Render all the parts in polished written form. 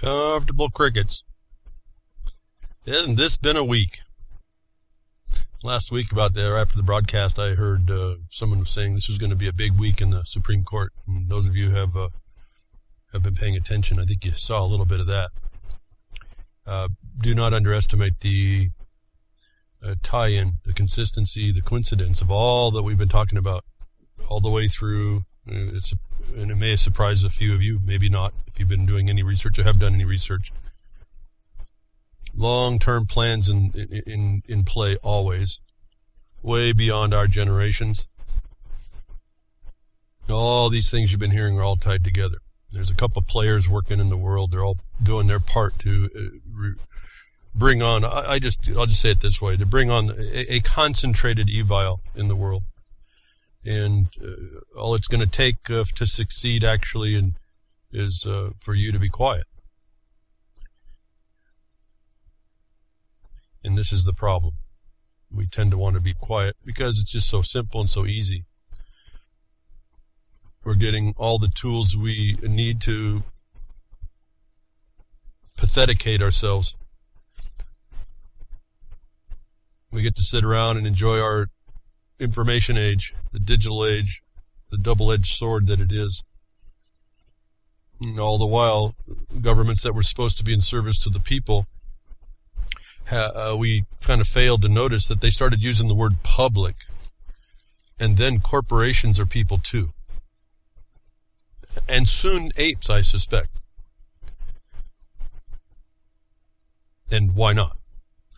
Comfortable crickets. Hasn't this been a week? Last week about there, after the broadcast, I heard someone was saying this was going to be a big week in the Supreme Court. And those of you who have been paying attention, I think you saw a little bit of that. Do not underestimate the tie-in, the consistency, the coincidence of all that we've been talking about all the way through. And it may have surprised a few of you, maybe not, if you've been doing any research or have done any research. Long-term plans in play always, way beyond our generations. All these things you've been hearing are all tied together. There's a couple of players working in the world. They're all doing their part to bring on, I'll just say it this way, to bring on a concentrated evile in the world. And all it's going to take to succeed actually is for you to be quiet. And this is the problem. We tend to want to be quiet because it's just so simple and so easy. We're getting all the tools we need to patheticate ourselves. We get to sit around and enjoy our information age, the digital age, the double-edged sword that it is. And all the while, governments that were supposed to be in service to the people, we kind of failed to notice that they started using the word public. And then corporations are people too. And soon apes, I suspect. And why not?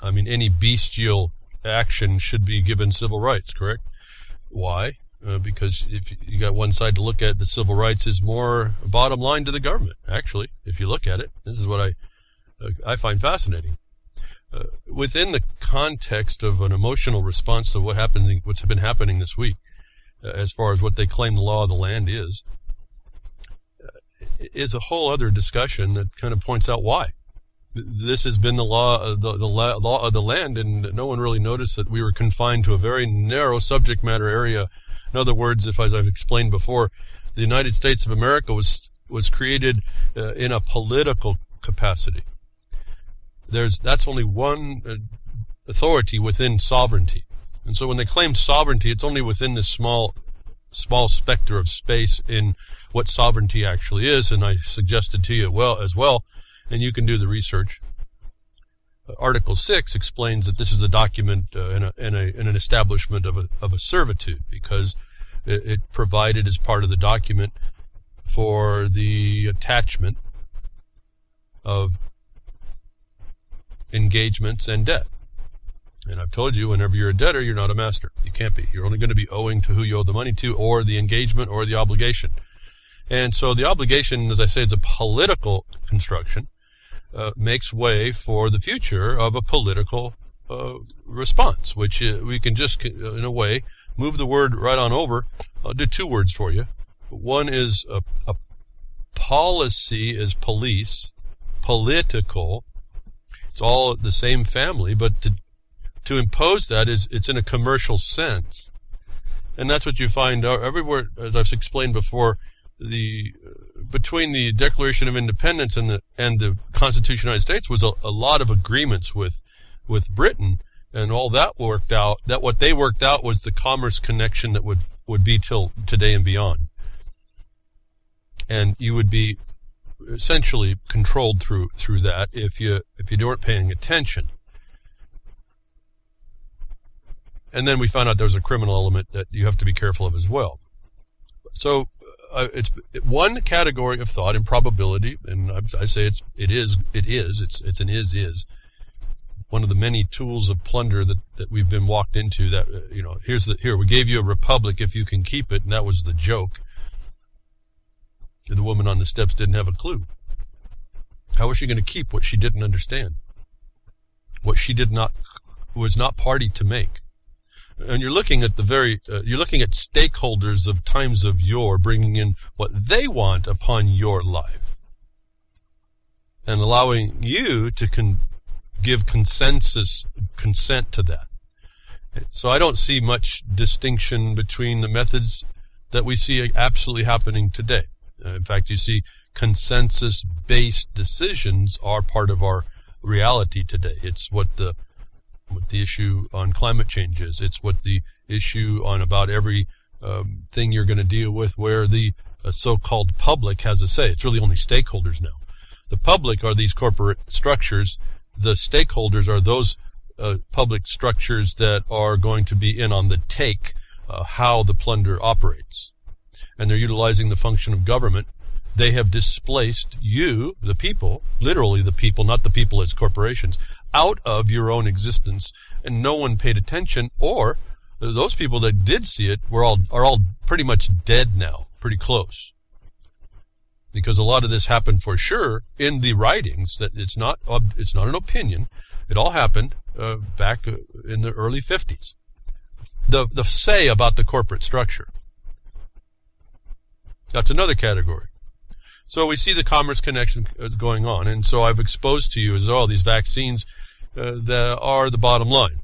I mean, any bestial action should be given civil rights, correct? Why? Because if you got one side to look at, the civil rights is more bottom line to the government, actually, if you look at it. This is what I find fascinating. Within the context of an emotional response to what's been happening this week, as far as what they claim the law of the land is a whole other discussion that kind of points out why. This has been the law of the land, and no one really noticed that we were confined to a very narrow subject matter area. In other words, as I've explained before, the United States of America was created in a political capacity. That's only one authority within sovereignty. And so when they claim sovereignty, it's only within this small specter of space in what sovereignty actually is, and I suggested to you as well, and you can do the research. Article 6 explains that this is a document and an establishment of a servitude, because it provided as part of the document for the attachment of engagements and debt. And I've told you, whenever you're a debtor, you're not a master. You can't be. You're only going to be owing to who you owe the money to, or the engagement, or the obligation. And so the obligation, as I say, is a political construction, makes way for the future of a political response, which we can just, in a way, move the word right on over. I'll do two words for you. One is a policy is police, political. It's all the same family, but to impose that it's in a commercial sense. And that's what you find everywhere, as I've explained before. Between the Declaration of Independence and the Constitution of the United States was a lot of agreements with Britain, and all that worked out. That what they worked out was the commerce connection that would be till today and beyond. And you would be essentially controlled through that if you weren't paying attention. And then we found out there was a criminal element that you have to be careful of as well. So it's one category of thought, improbability, and I say it is one of the many tools of plunder that we've been walked into. That here we gave you a republic if you can keep it, and that was the joke. The woman on the steps didn't have a clue. How was she going to keep what she didn't understand? What she was not party to make. And you're looking at stakeholders of times of yore bringing in what they want upon your life, and allowing you to give consent to that. So I don't see much distinction between the methods that we see absolutely happening today. In fact, you see consensus based decisions are part of our reality today. It's what the issue on climate change is. It's what the issue on about every thing you're going to deal with where the so-called public has a say. It's really only stakeholders now. The public are these corporate structures. The stakeholders are those public structures that are going to be in on the take, how the plunder operates. And they're utilizing the function of government. They have displaced you, the people, literally the people, not the people as corporations, out of your own existence, and no one paid attention, or those people that did see it are all pretty much dead now, pretty close. Because a lot of this happened for sure in the writings, that it's not an opinion. It all happened back in the early 50s. The say about the corporate structure. That's another category. So we see the commerce connection going on, and so I've exposed to you as all these vaccines that are the bottom line.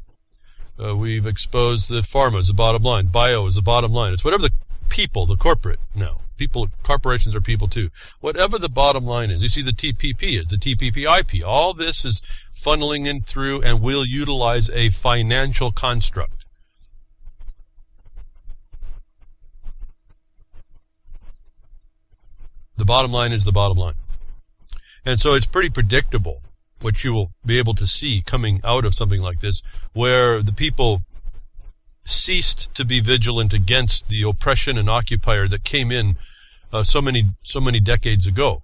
We've exposed the pharma as the bottom line. Bio is the bottom line. It's whatever the people, the corporate now. People, corporations are people too. Whatever the bottom line is. You see the TPP is, the TPP-IP. All this is funneling in through and will utilize a financial construct. The bottom line is the bottom line. And so it's pretty predictable what you will be able to see coming out of something like this, where the people ceased to be vigilant against the oppression and occupier that came in so many decades ago.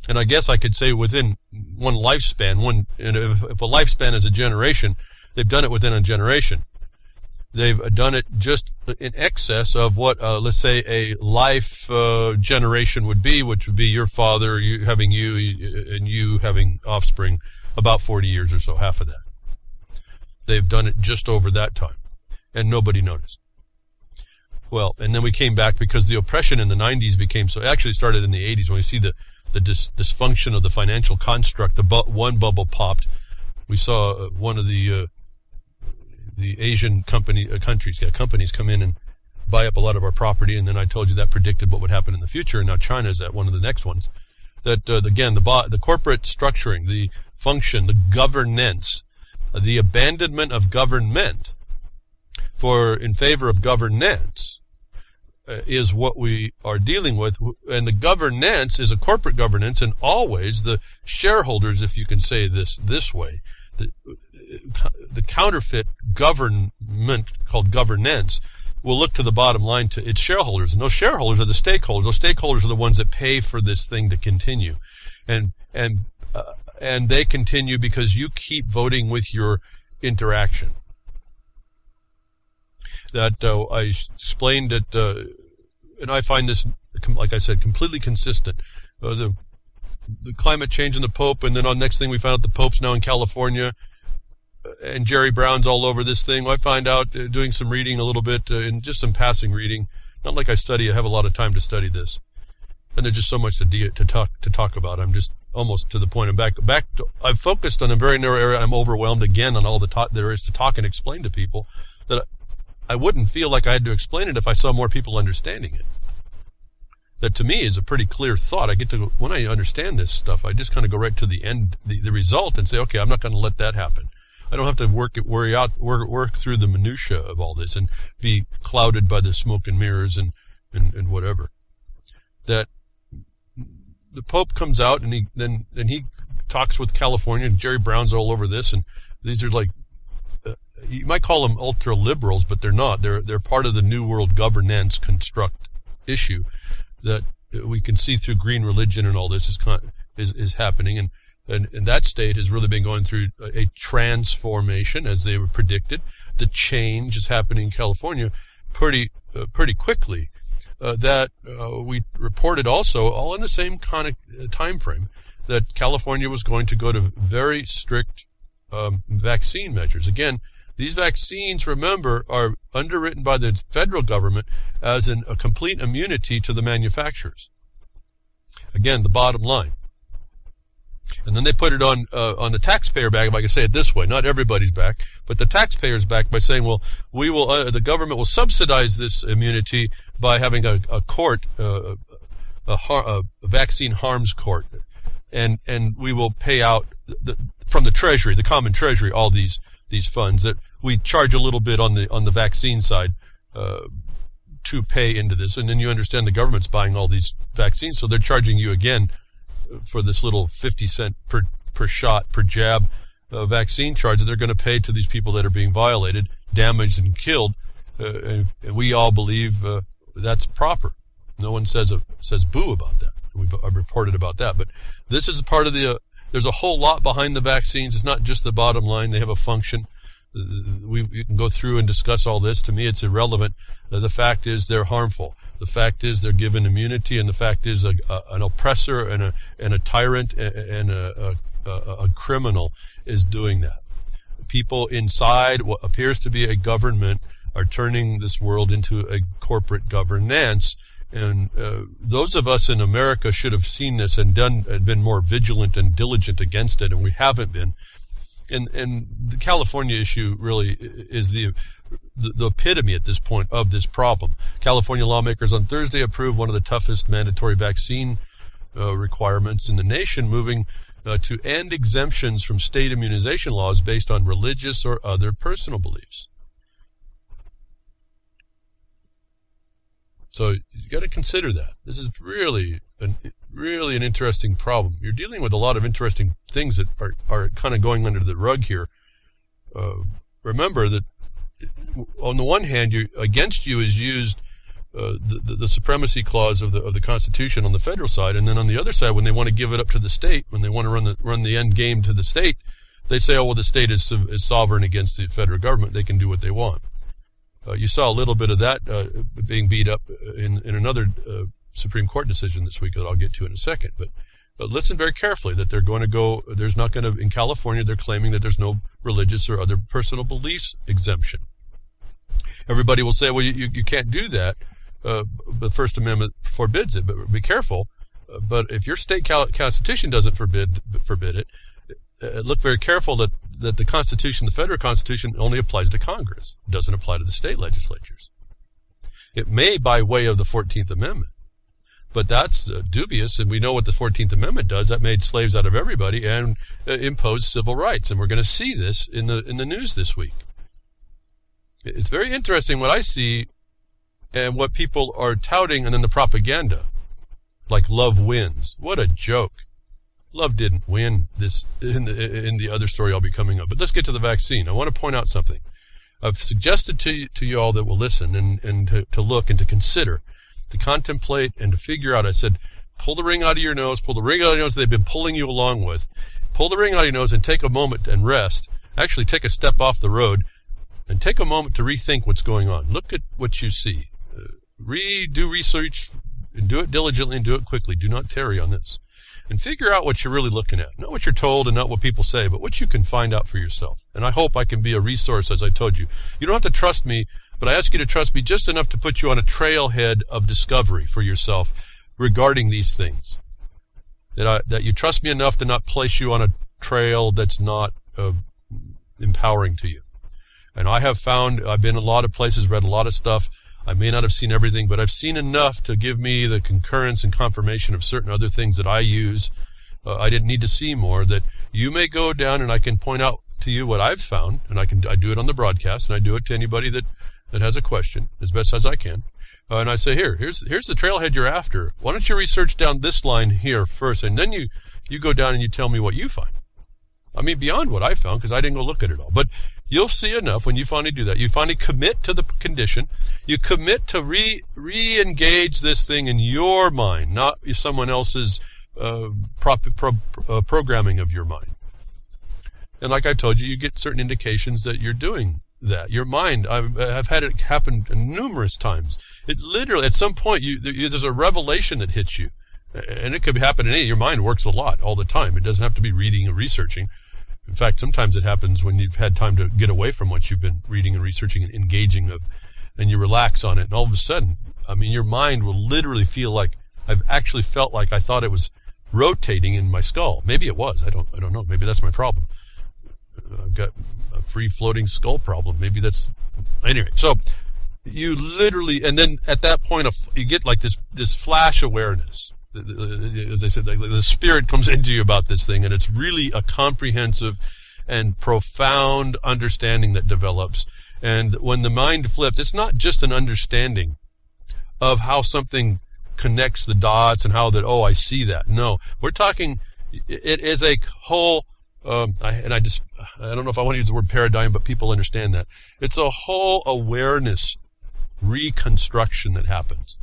And I guess I could say within one lifespan, if a lifespan is a generation, they've done it within a generation. They've done it just in excess of what, let's say, a life generation would be, which would be your father having you having offspring, about 40 years or so, half of that. They've done it just over that time, and nobody noticed. Well, and then we came back because the oppression in the 90s became so. It actually started in the 80s when we see the dysfunction of the financial construct. One bubble popped. We saw one of the Asian countries come in and buy up a lot of our property, and then I told you that predicted what would happen in the future, and now China is at one of the next ones. That again, the corporate structuring, the function, the governance, the abandonment of government in favor of governance is what we are dealing with, and the governance is a corporate governance, and always the shareholders, if you can say this way, the counterfeit government called governance will look to the bottom line to its shareholders, and those shareholders are the stakeholders. Those stakeholders are the ones that pay for this thing to continue, and they continue because you keep voting with your interaction. That I explained it, and I find this, like I said, completely consistent. The climate change and the Pope, and then on the next thing we found out the Pope's now in California, and Jerry Brown's all over this thing. Well, I find out doing some reading a little bit, and just some passing reading. Not like I have a lot of time to study this, and there's just so much to talk about. I'm just almost to the point. I've focused on a very narrow area. I'm overwhelmed again on all the talk there is to talk and explain to people that I wouldn't feel like I had to explain it if I saw more people understanding it. That to me is a pretty clear thought. When I understand this stuff, I just kind of go right to the end, the result, and say, okay, I'm not going to let that happen. I don't have to work through the minutia of all this and be clouded by the smoke and mirrors and whatever. That the Pope comes out and he talks with California, and Jerry Brown's all over this, and these are like, you might call them ultra liberals, but they're not. They're part of the New World governance construct issue that we can see through green religion, and all this is happening, and that state has really been going through a transformation, as they were predicted. The change is happening in California pretty quickly. That we reported also, all in the same kind of time frame, that California was going to go to very strict vaccine measures. Again, these vaccines, remember, are underwritten by the federal government as a complete immunity to the manufacturers. Again, the bottom line. And then they put it on the taxpayer back, if I can say it this way, not everybody's back, but the taxpayer's back by saying, well, we will, the government will subsidize this immunity by having a court, a vaccine harms court, and we will pay out from the Treasury, the common Treasury, all these funds that we charge a little bit on the vaccine side to pay into this. And then you understand the government's buying all these vaccines, so they're charging you again for this little 50 cent per shot, per jab vaccine charge that they're going to pay to these people that are being violated, damaged, and killed. And we all believe that's proper. No one says boo about that. I've reported about that. But this is part of there's a whole lot behind the vaccines. It's not just the bottom line. They have a function. We can go through and discuss all this. To me, it's irrelevant. The fact is they're harmful. The fact is they're given immunity, and the fact is an oppressor and a tyrant and a criminal is doing that. People inside what appears to be a government are turning this world into a corporate governance, and those of us in America should have seen this and been more vigilant and diligent against it, and we haven't been. And the California issue really is the epitome at this point of this problem. California lawmakers on Thursday approved one of the toughest mandatory vaccine requirements in the nation, moving to end exemptions from state immunization laws based on religious or other personal beliefs. So you got to consider that. This is really an interesting problem. You're dealing with a lot of interesting things that are kind of going under the rug here. Remember that on the one hand, against you is used the supremacy clause of the Constitution on the federal side, and then on the other side, when they want to give it up to the state, when they want to run the end game to the state, they say, oh well, the state is sovereign against the federal government; they can do what they want. You saw a little bit of that being beat up in another Supreme Court decision this week that I'll get to in a second. But listen very carefully that they're going to go. There's not going to in California. They're claiming that there's no religious or other personal beliefs exemption. Everybody will say, well, you can't do that. The First Amendment forbids it, but be careful. But if your state constitution doesn't forbid it, look very careful that the Constitution, the federal Constitution, only applies to Congress. It doesn't apply to the state legislatures. It may by way of the 14th Amendment, but that's dubious, and we know what the 14th Amendment does. That made slaves out of everybody and imposed civil rights, and we're going to see this in the news this week. It's very interesting what I see and what people are touting, and then the propaganda, like love wins. What a joke. Love didn't win this in the other story I'll be coming up. But let's get to the vaccine. I want to point out something. I've suggested to you all that will listen and to look and to consider, to contemplate and to figure out. I said, pull the ring out of your nose, pull the ring out of your nose they've been pulling you along with. Pull the ring out of your nose and take a moment and rest. Actually, take a step off the road and take a moment to rethink what's going on. Look at what you see. Do research and do it diligently and do it quickly. Do not tarry on this. And figure out what you're really looking at. Not what you're told and not what people say, but what you can find out for yourself. And I hope I can be a resource, as I told you. You don't have to trust me, but I ask you to trust me just enough to put you on a trailhead of discovery for yourself regarding these things. That you trust me enough to not place you on a trail that's not empowering to you. And I have found, I've been a lot of places, read a lot of stuff. I may not have seen everything, but I've seen enough to give me the concurrence and confirmation of certain other things that I use. I didn't need to see more, that you may go down and I can point out to you what I've found, and I do it on the broadcast, and I do it to anybody that has a question as best as I can. And I say, here's the trailhead you're after. Why don't you research down this line here first, and then you go down and you tell me what you find. I mean, beyond what I found, because I didn't go look at it all. But you'll see enough when you finally do that. You finally commit to the condition. You commit to re-engage this thing in your mind, not someone else's programming of your mind. And like I told you, you get certain indications that you're doing that. Your mind, I've had it happen numerous times. It literally, at some point, there's a revelation that hits you. And it could happen in any. Your mind works a lot all the time. It doesn't have to be reading or researching. In fact, sometimes it happens when you've had time to get away from what you've been reading and researching and engaging of, and you relax on it, and all of a sudden, I mean, your mind will literally feel like, I've actually felt like I thought it was rotating in my skull. Maybe it was. I don't know. Maybe that's my problem. I've got a free floating skull problem. Maybe that's anyway. So you literally, and then at that point, you get like this flash awareness. As I said, the spirit comes into you about this thing, and it's really a comprehensive and profound understanding that develops. And when the mind flips, it's not just an understanding of how something connects the dots and how that, oh, I see that. No, we're talking, it is a whole, I don't know if I want to use the word paradigm, but people understand that. It's a whole awareness reconstruction that happens.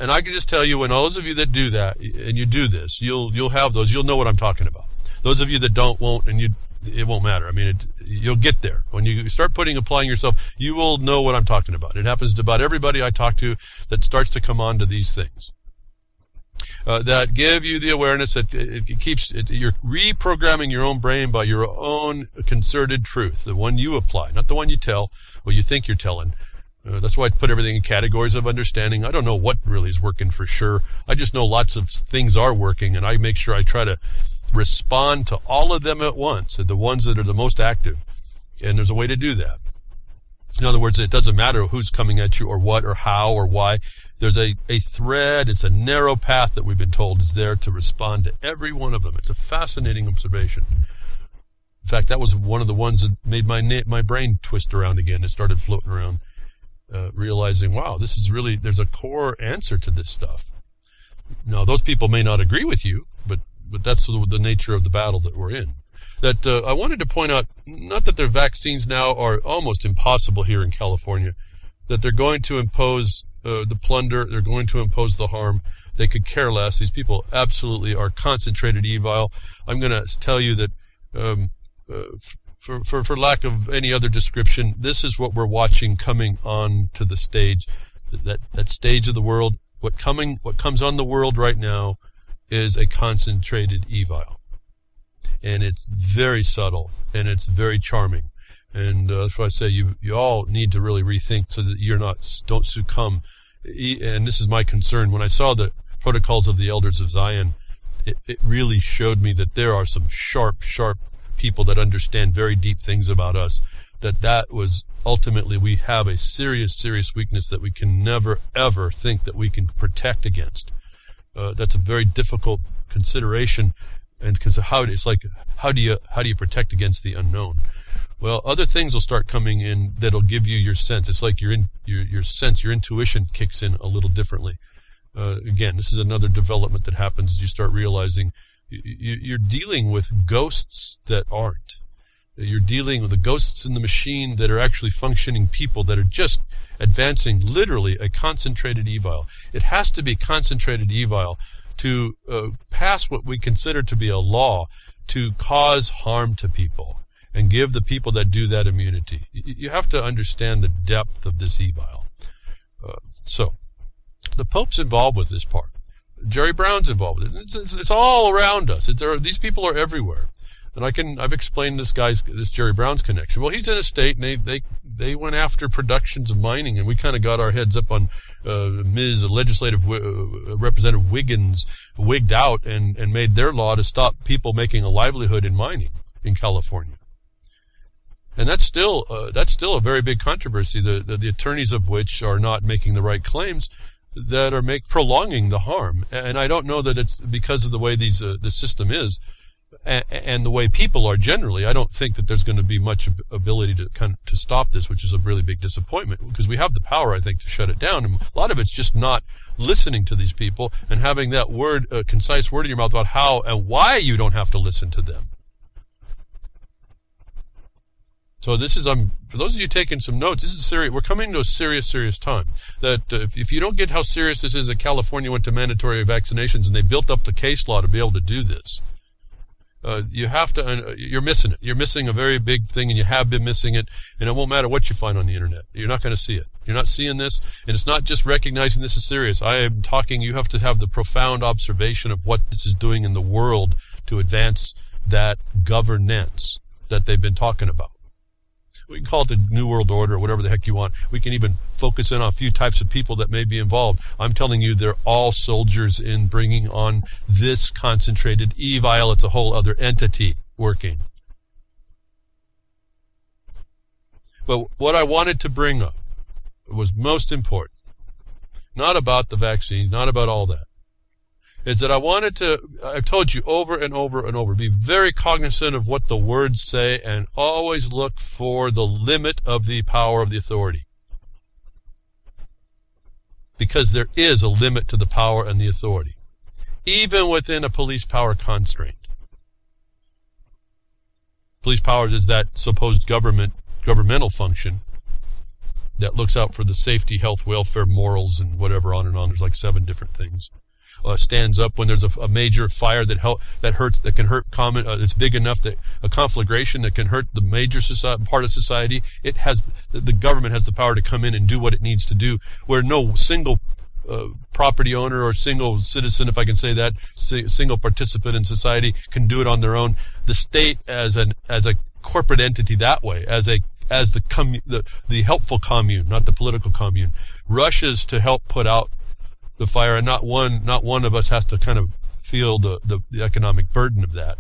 And I can just tell you, when those of you that do that, and you do this, you'll have those, you'll know what I'm talking about. Those of you that won't, and it won't matter. I mean, you'll get there. When you start applying yourself, you will know what I'm talking about. It happens to about everybody I talk to that starts to come on to these things. That give you the awareness that you're reprogramming your own brain by your own concerted truth, the one you apply, not the one you tell, or you think you're telling. That's why I put everything in categories of understanding. I don't know what really is working for sure. I just know lots of things are working, and I make sure I try to respond to all of them at once, the ones that are the most active. And there's a way to do that. In other words, it doesn't matter who's coming at you or what or how or why. There's a thread, it's a narrow path that we've been told is there to respond to every one of them. It's a fascinating observation. In fact, that was one of the ones that made my brain twist around again. It started floating around, realizing, wow, this is really, there's a core answer to this stuff. Now, those people may not agree with you, but that's the nature of the battle that we're in. That I wanted to point out, not that their vaccines now are almost impossible here in California, that they're going to impose the plunder, they're going to impose the harm. They could care less. These people absolutely are concentrated evile. I'm going to tell you that, for lack of any other description, this is what we're watching coming on to the stage, that stage of the world. What comes on the world right now is a concentrated evile. And it's very subtle, and it's very charming. And that's why I say you all need to really rethink so that don't succumb. And this is my concern. When I saw the protocols of the elders of Zion, it really showed me that there are some sharp people that understand very deep things about us. That was ultimately, we have a serious weakness that we can never ever think that we can protect against. That's a very difficult consideration, and because how do you protect against the unknown? Well, other things will start coming in that'll give you your sense. It's like your sense, your intuition kicks in a little differently. Again, this is another development that happens as you start realizing you're dealing with ghosts that aren't. You're dealing with the ghosts in the machine that are actually functioning people that are just advancing literally a concentrated evile. It has to be concentrated evile to pass what we consider to be a law to cause harm to people and give the people that do that immunity. You have to understand the depth of this evile. So the Pope's involved with this part. Jerry Brown's involved with it. It's all around us. These people are everywhere. And I've explained this Jerry Brown's connection. Well, he's in a state, and they went after productions of mining, and we kind of got our heads up on Ms. Legislative Representative Wiggins wigged out and made their law to stop people making a livelihood in mining in California. And that's still a very big controversy. The attorneys of which are not making the right claims, that are prolonging the harm. And I don't know that it's because of the way the system is. And the way people are generally, I don't think that there's going to be much ability to stop this, which is a really big disappointment, because we have the power, I think, to shut it down. And a lot of it's just not listening to these people and having that concise word in your mouth about how and why you don't have to listen to them. So this is, for those of you taking some notes, this is serious. We're coming to a serious time. That if you don't get how serious this is, that California went to mandatory vaccinations and they built up the case law to be able to do this. You're missing it. You're missing a very big thing, and you have been missing it, and it won't matter what you find on the internet. You're not going to see it. You're not seeing this, and it's not just recognizing this is serious. I am talking, you have to have the profound observation of what this is doing in the world to advance that governance that they've been talking about. We can call it the New World Order or whatever the heck you want. We can even focus in on a few types of people that may be involved. I'm telling you, they're all soldiers in bringing on this concentrated evile. It's a whole other entity working. But what I wanted to bring up was most important, not about the vaccines, not about all that, is that I've told you over and over and over, be very cognizant of what the words say and always look for the limit of the power of the authority. Because there is a limit to the power and the authority, even within a police power constraint. Police power is that supposed governmental function that looks out for the safety, health, welfare, morals, and whatever on and on. There's like 7 different things. Stands up when there's a major fire that can hurt common. It's big enough that a conflagration that can hurt the major part of society. The government has the power to come in and do what it needs to do, where no single property owner or single citizen, if I can say that, single participant in society can do it on their own. The state as a corporate entity that way, as the helpful commune, not the political commune, rushes to help put out the fire, and not one of us has to kind of feel the economic burden of that.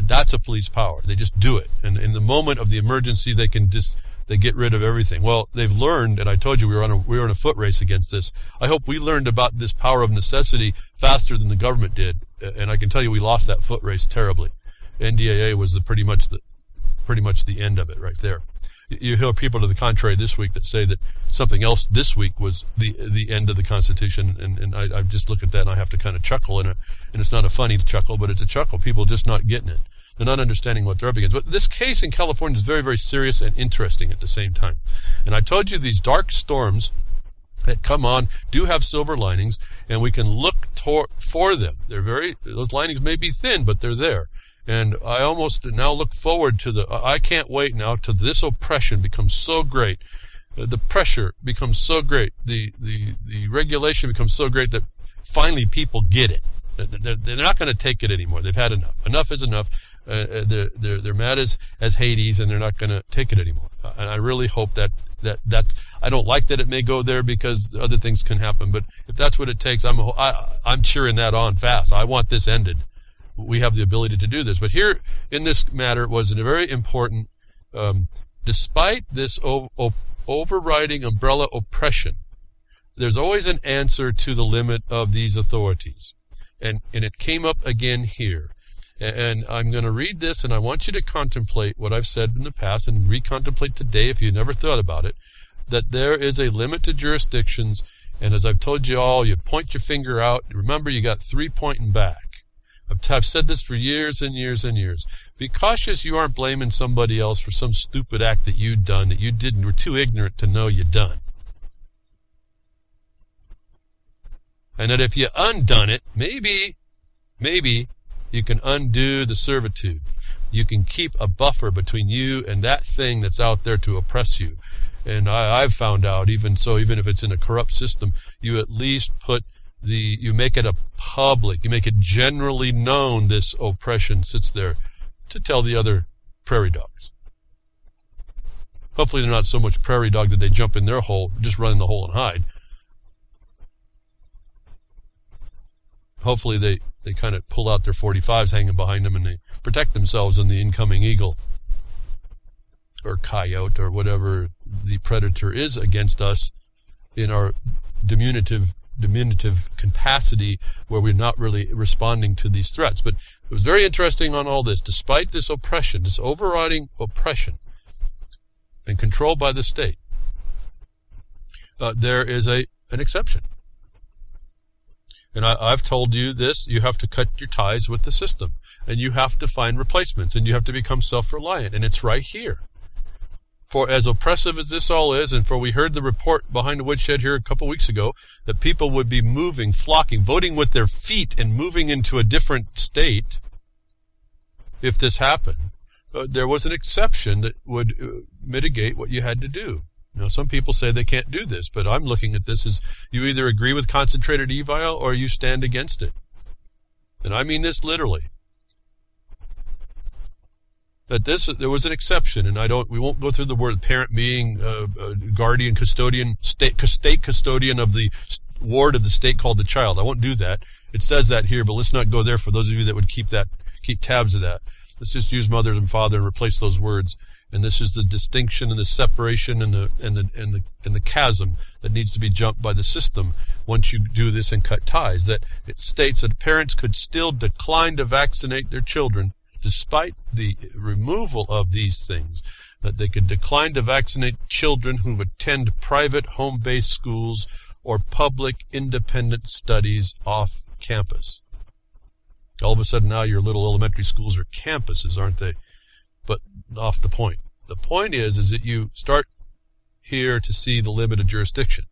That's a police power. They just do it, and in the moment of the emergency, they get rid of everything. Well, they've learned, and I told you we were in a foot race against this. I hope we learned about this power of necessity faster than the government did, and I can tell you we lost that foot race terribly. NDAA was pretty much the end of it right there. You hear people to the contrary this week that say that something else this week was the end of the Constitution, and I just look at that and I have to kind of chuckle, and it's not a funny chuckle, but it's a chuckle. People just not getting it. They're not understanding what they're up against. But this case in California is very, very serious and interesting at the same time. And I told you these dark storms that come on do have silver linings, and we can look for them. Those linings may be thin, but they're there. And I almost now look forward to I can't wait now till this oppression becomes so great, the pressure becomes so great, the regulation becomes so great that finally people get it. They're not going to take it anymore. They've had enough. Enough is enough. They're mad as Hades, and they're not going to take it anymore. And I really hope that I don't like that it may go there because other things can happen. But if that's what it takes, I'm cheering that on fast. I want this ended. We have the ability to do this. But here in this matter was a very important, despite this overriding umbrella oppression, there's always an answer to the limit of these authorities. And it came up again here. And I'm going to read this, and I want you to contemplate what I've said in the past and recontemplate today if you never thought about it, that there is a limit to jurisdictions. And as I've told you all, you point your finger out. Remember, you got 3 pointing back. I've said this for years and years and years. Be cautious you aren't blaming somebody else for some stupid act that you'd done that you didn't, were too ignorant to know you'd done. And that if you undone it, maybe you can undo the servitude. You can keep a buffer between you and that thing that's out there to oppress you. And I've found out, even if it's in a corrupt system, you at least you make it a public, you make it generally known this oppression sits there to tell the other prairie dogs. Hopefully they're not so much prairie dog that they jump in their hole, just run in the hole and hide. Hopefully they kind of pull out their 45s hanging behind them and they protect themselves in the incoming eagle or coyote or whatever the predator is against us in our diminutive capacity where we're not really responding to these threats. But it was very interesting on all this. Despite this oppression, this overriding oppression and control by the state, there is an exception. And I've told you this, you have to cut your ties with the system. And you have to find replacements. And you have to become self-reliant. And it's right here. For as oppressive as this all is, and for we heard the report behind the Woodshed here a couple weeks ago, that people would be moving, flocking, voting with their feet and moving into a different state if this happened. There was an exception that would mitigate what you had to do. Now, some people say they can't do this, but I'm looking at this as you either agree with concentrated evile or you stand against it. And I mean this literally. that there was an exception, and we won't go through the word parent being guardian, custodian, state custodian of the ward of the state called the child. I won't do that. It says that here, but let's not go there for those of you that would keep tabs of that. Let's just use mother and father and replace those words. And this is the distinction and the separation and the chasm that needs to be jumped by the system once you do this and cut ties. That it states that parents could still decline to vaccinate their children despite the removal of these things. That they could decline to vaccinate children who attend private home-based schools or public independent studies off campus. All of a sudden now your little elementary schools are campuses, aren't they? But off the point. The point is that you start here to see the limit of jurisdiction.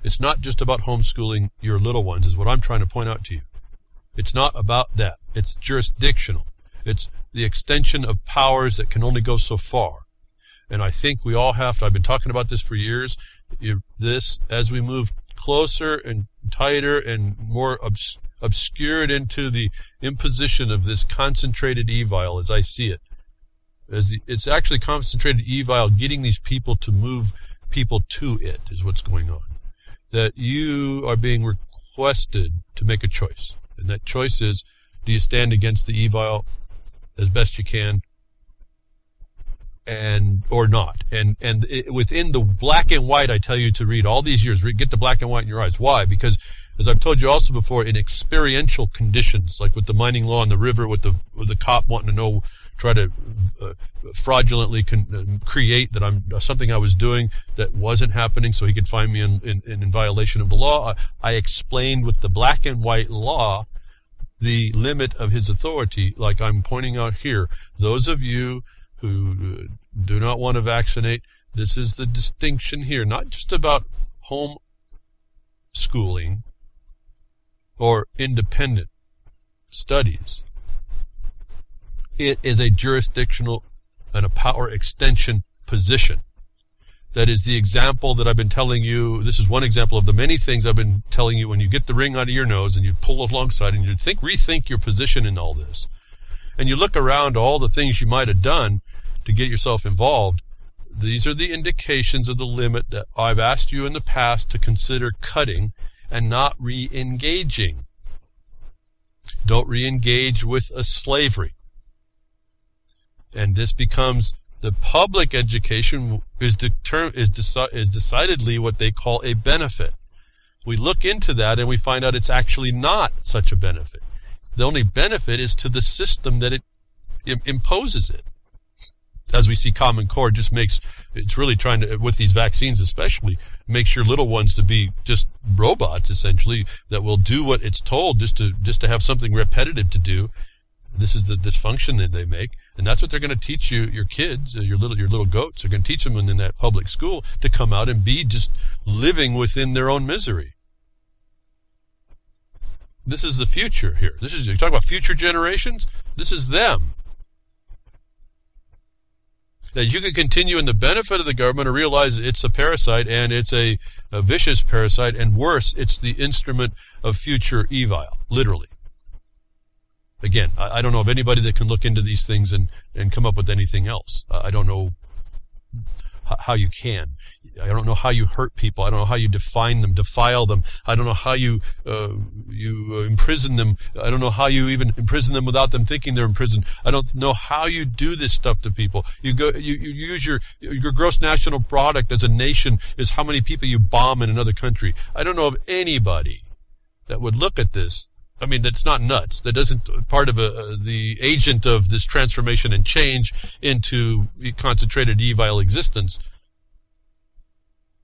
It's not just about homeschooling your little ones, is what I'm trying to point out to you. It's not about that. It's jurisdictional. It's the extension of powers that can only go so far. And I think we all have to, I've been talking about this for years, as we move closer and tighter and more obscured into the imposition of this concentrated evile as I see it. It's actually concentrated evile, getting these people to move people to it is what's going on. That you are being requested to make a choice. And that choice is, do you stand against the evile as best you can or not? And within the black and white, I tell you to read all these years, get the black and white in your eyes. Why? Because as I've told you also before, in experiential conditions, like with the mining law on the river, with the cop wanting to know, try to fraudulently create that something I was doing that wasn't happening so he could find me in violation of the law. I explained with the black and white law the limit of his authority, like I'm pointing out here. Those of you who do not want to vaccinate, this is the distinction here, not just about home schooling or independent studies. It is a jurisdictional and a power extension position. That is the example that I've been telling you. This is one example of the many things I've been telling you when you get the ring out of your nose and you pull alongside and you rethink your position in all this. And you look around all the things you might have done to get yourself involved. These are the indications of the limit that I've asked you in the past to consider cutting and not re-engaging. Don't re-engage with a slavery. And this becomes the public education is decidedly what they call a benefit. We look into that and we find out it's actually not such a benefit. The only benefit is to the system that it imposes it. As we see, Common Core it's really trying to, with these vaccines especially, makes your little ones to be just robots essentially that will do what it's told just to have something repetitive to do. This is the dysfunction that they make, and that's what they're going to teach you, your kids, your little goats. They're going to teach them in that public school to come out and be just living within their own misery. This is the future here. You talk about future generations. This is them. That you can continue in the benefit of the government or realize it's a parasite and it's a vicious parasite, and worse, it's the instrument of future evile, literally. Again, I don't know of anybody that can look into these things and come up with anything else. I don't know how you can. I don't know how you hurt people. I don't know how you define them, defile them. I don't know how you imprison them. I don't know how you even imprison them without them thinking they're imprisoned. I don't know how you do this stuff to people. You use your gross national product as a nation is how many people you bomb in another country. I don't know of anybody that would look at this. I mean, that's not nuts. That isn't part of the agent of this transformation and change into concentrated evile existence.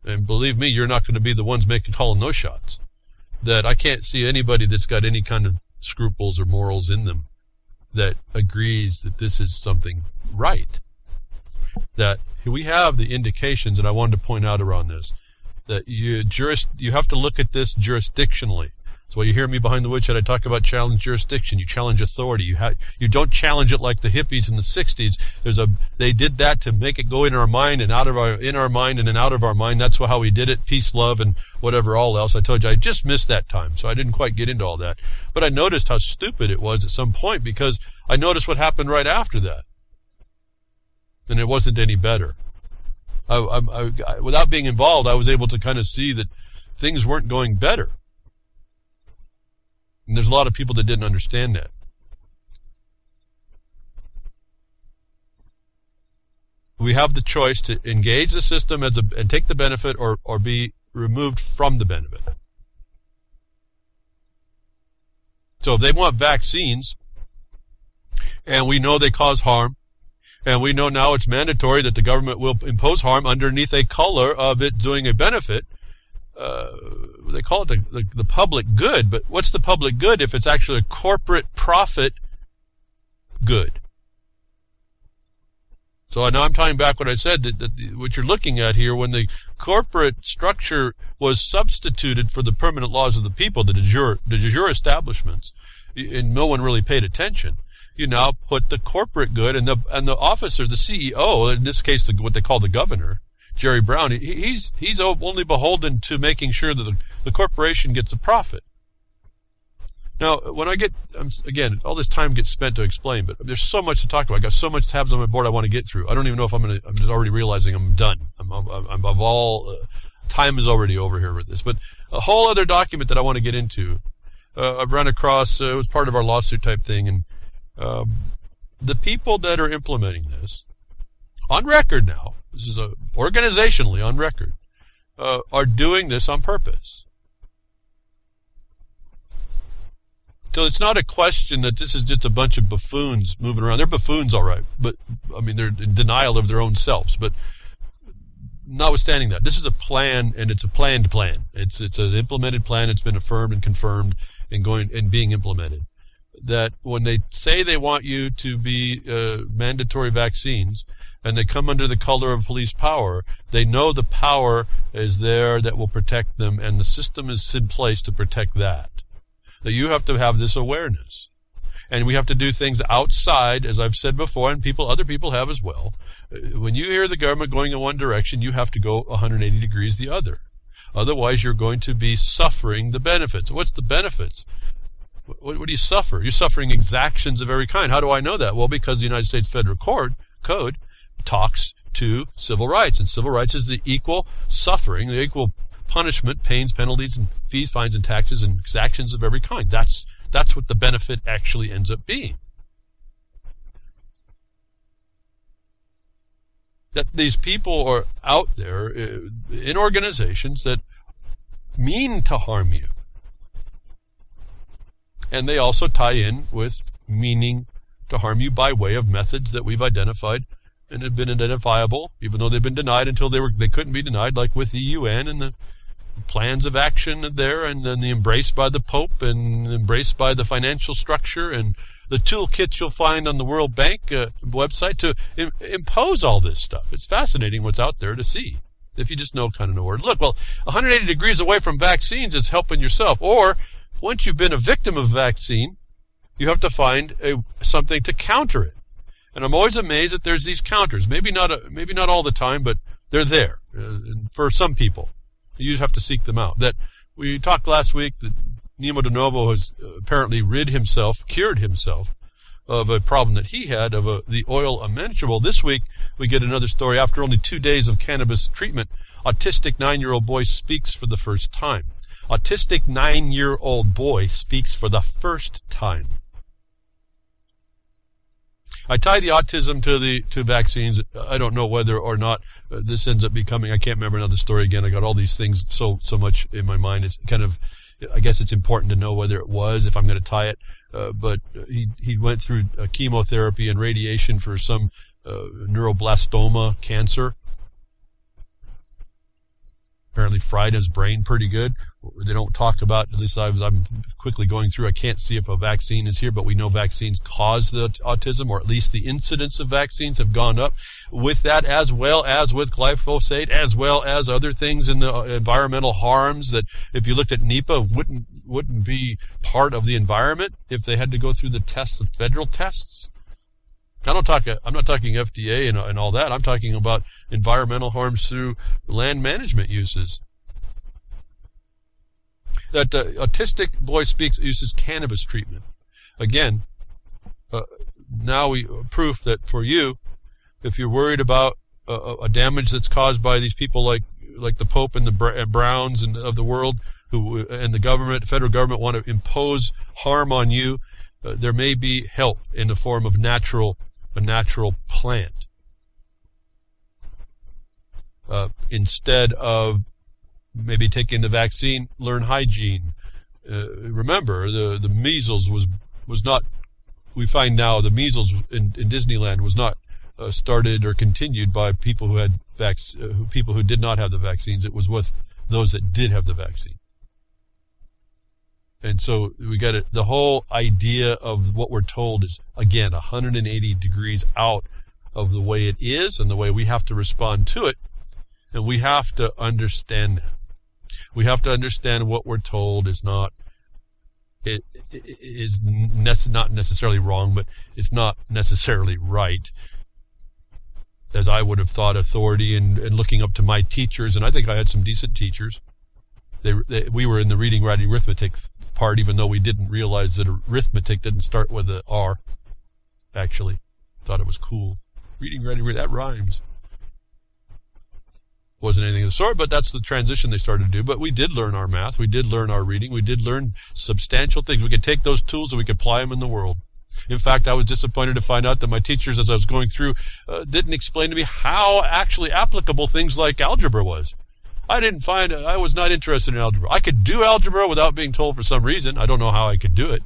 And believe me, you're not going to be the ones calling those shots. That I can't see anybody that's got any kind of scruples or morals in them that agrees that this is something right. That we have the indications, and I wanted to point out around this, that you have to look at this jurisdictionally. So you hear me behind the woodshed, I talk about challenge jurisdiction. You challenge authority. You don't challenge it like the hippies in the 60s. They did that to make it go in our mind and in our mind and then out of our mind. That's how we did it. Peace, love, and whatever all else. I told you I just missed that time, so I didn't quite get into all that. But I noticed how stupid it was at some point because I noticed what happened right after that. and it wasn't any better. Without being involved, I was able to kind of see that things weren't going better. And there's a lot of people that didn't understand that. We have the choice to engage the system and take the benefit or be removed from the benefit. So if they want vaccines, and we know they cause harm, and we know now it's mandatory that the government will impose harm underneath a color of it doing a benefit, they call it the public good, but what's the public good if it's actually a corporate profit good? So now I'm tying back what I said, that what you're looking at here, when the corporate structure was substituted for the permanent laws of the people, the de jure establishments, and no one really paid attention, you now put the corporate good and the officer, the CEO, in this case what they call the governor, Jerry Brown, he's only beholden to making sure that the corporation gets a profit. Now, when I get, again, all this time gets spent to explain, but there's so much to talk about. I got so much tabs on my board I want to get through. I don't even know if I'm just already realizing I'm done. Time is already over here with this. But a whole other document that I want to get into, I've run across, it was part of our lawsuit type thing, and the people that are implementing this, on record now, this is organizationally on record, are doing this on purpose. So it's not a question that this is just a bunch of buffoons moving around. They're buffoons, all right, but I mean they're in denial of their own selves. But notwithstanding that, this is a plan, and it's a planned plan. It's an implemented plan. It's been affirmed and confirmed and being implemented. That when they say they want you to be mandatory vaccines, and they come under the color of police power, they know the power is there that will protect them, and the system is in place to protect that. That you have to have this awareness. And we have to do things outside, as I've said before, and other people have as well. When you hear the government going in one direction, you have to go 180 degrees the other. Otherwise, you're going to be suffering the benefits. What's the benefits? What do you suffer? You're suffering exactions of every kind. How do I know that? Well, because the United States Federal Code talks to civil rights, and civil rights is the equal suffering, the equal punishment, pains, penalties, and fees, fines, and taxes, and exactions of every kind. That's what the benefit actually ends up being. That these people are out there in organizations that mean to harm you. And they also tie in with meaning to harm you by way of methods that we've identified and have been identifiable, even though they've been denied until they couldn't be denied, like with the UN and the plans of action there, and then the embrace by the Pope and embraced by the financial structure and the toolkits you'll find on the World Bank website to impose all this stuff. It's fascinating what's out there to see if you just know where to look. Well, 180 degrees away from vaccines is helping yourself. Or once you've been a victim of vaccine, you have to find something to counter it. And I'm always amazed that there's these counters. Maybe not all the time, but they're there for some people. You just have to seek them out. That we talked last week that Nemo de Novo has apparently cured himself of a problem that he had of the oil unmanageable. This week we get another story. After only 2 days of cannabis treatment, autistic 9-year-old boy speaks for the first time. Autistic 9-year-old boy speaks for the first time. I tie the autism to vaccines. I don't know whether or not this ends up becoming, I can't remember another story again. I got all these things so much in my mind. It's I guess it's important to know whether it was, if I'm going to tie it. But he went through chemotherapy and radiation for some neuroblastoma cancer. Apparently fried his brain pretty good. They don't talk about, at least I'm quickly going through, I can't see if a vaccine is here, but we know vaccines cause the autism, or at least the incidence of vaccines have gone up with that, as well as with glyphosate, as well as other things in the environmental harms that if you looked at NEPA wouldn't be part of the environment if they had to go through the tests of federal tests. I'm not talking FDA and all that. I'm talking about environmental harms through land management uses. That autistic boy uses cannabis treatment. Again, now proof that for you, if you're worried about a damage that's caused by these people like the Pope and the Browns and of the world, who and the government, federal government, want to impose harm on you, there may be help in the form of a natural plant. Instead of maybe taking the vaccine, learn hygiene. Remember, the measles was not. We find now the measles in Disneyland was not started or continued by people who had people who did not have the vaccines. It was with those that did have the vaccine. And so we got it. The whole idea of what we're told is, again, 180 degrees out of the way it is and the way we have to respond to it. And we have to understand that. We have to understand what we're told is not not necessarily wrong, but it's not necessarily right. As I would have thought authority and looking up to my teachers, and I think I had some decent teachers. We were in the reading, writing, arithmetic part, even though we didn't realize that arithmetic didn't start with an R, actually. Thought it was cool. Reading, writing, that rhymes. Wasn't anything of the sort, but that's the transition they started to do. But we did learn our math. We did learn our reading. We did learn substantial things. We could take those tools and we could apply them in the world. In fact, I was disappointed to find out that my teachers, as I was going through, didn't explain to me how actually applicable things like algebra was. I was not interested in algebra. I could do algebra without being told for some reason. I don't know how I could do it.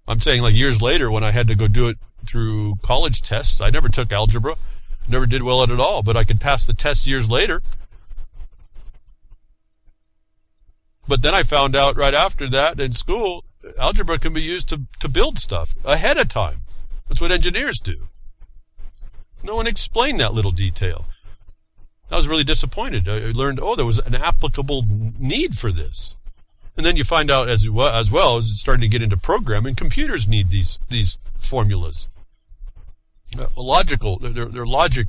I'm saying like years later when I had to go do it through college tests, I never took algebra. Never did well at it all, but I could pass the test years later. But then I found out right after that in school, algebra can be used to build stuff ahead of time. That's what engineers do. No one explained that little detail. I was really disappointed. I learned, there was an applicable need for this. And then you find out as well as it's starting to get into programming, computers need these formulas. Their logic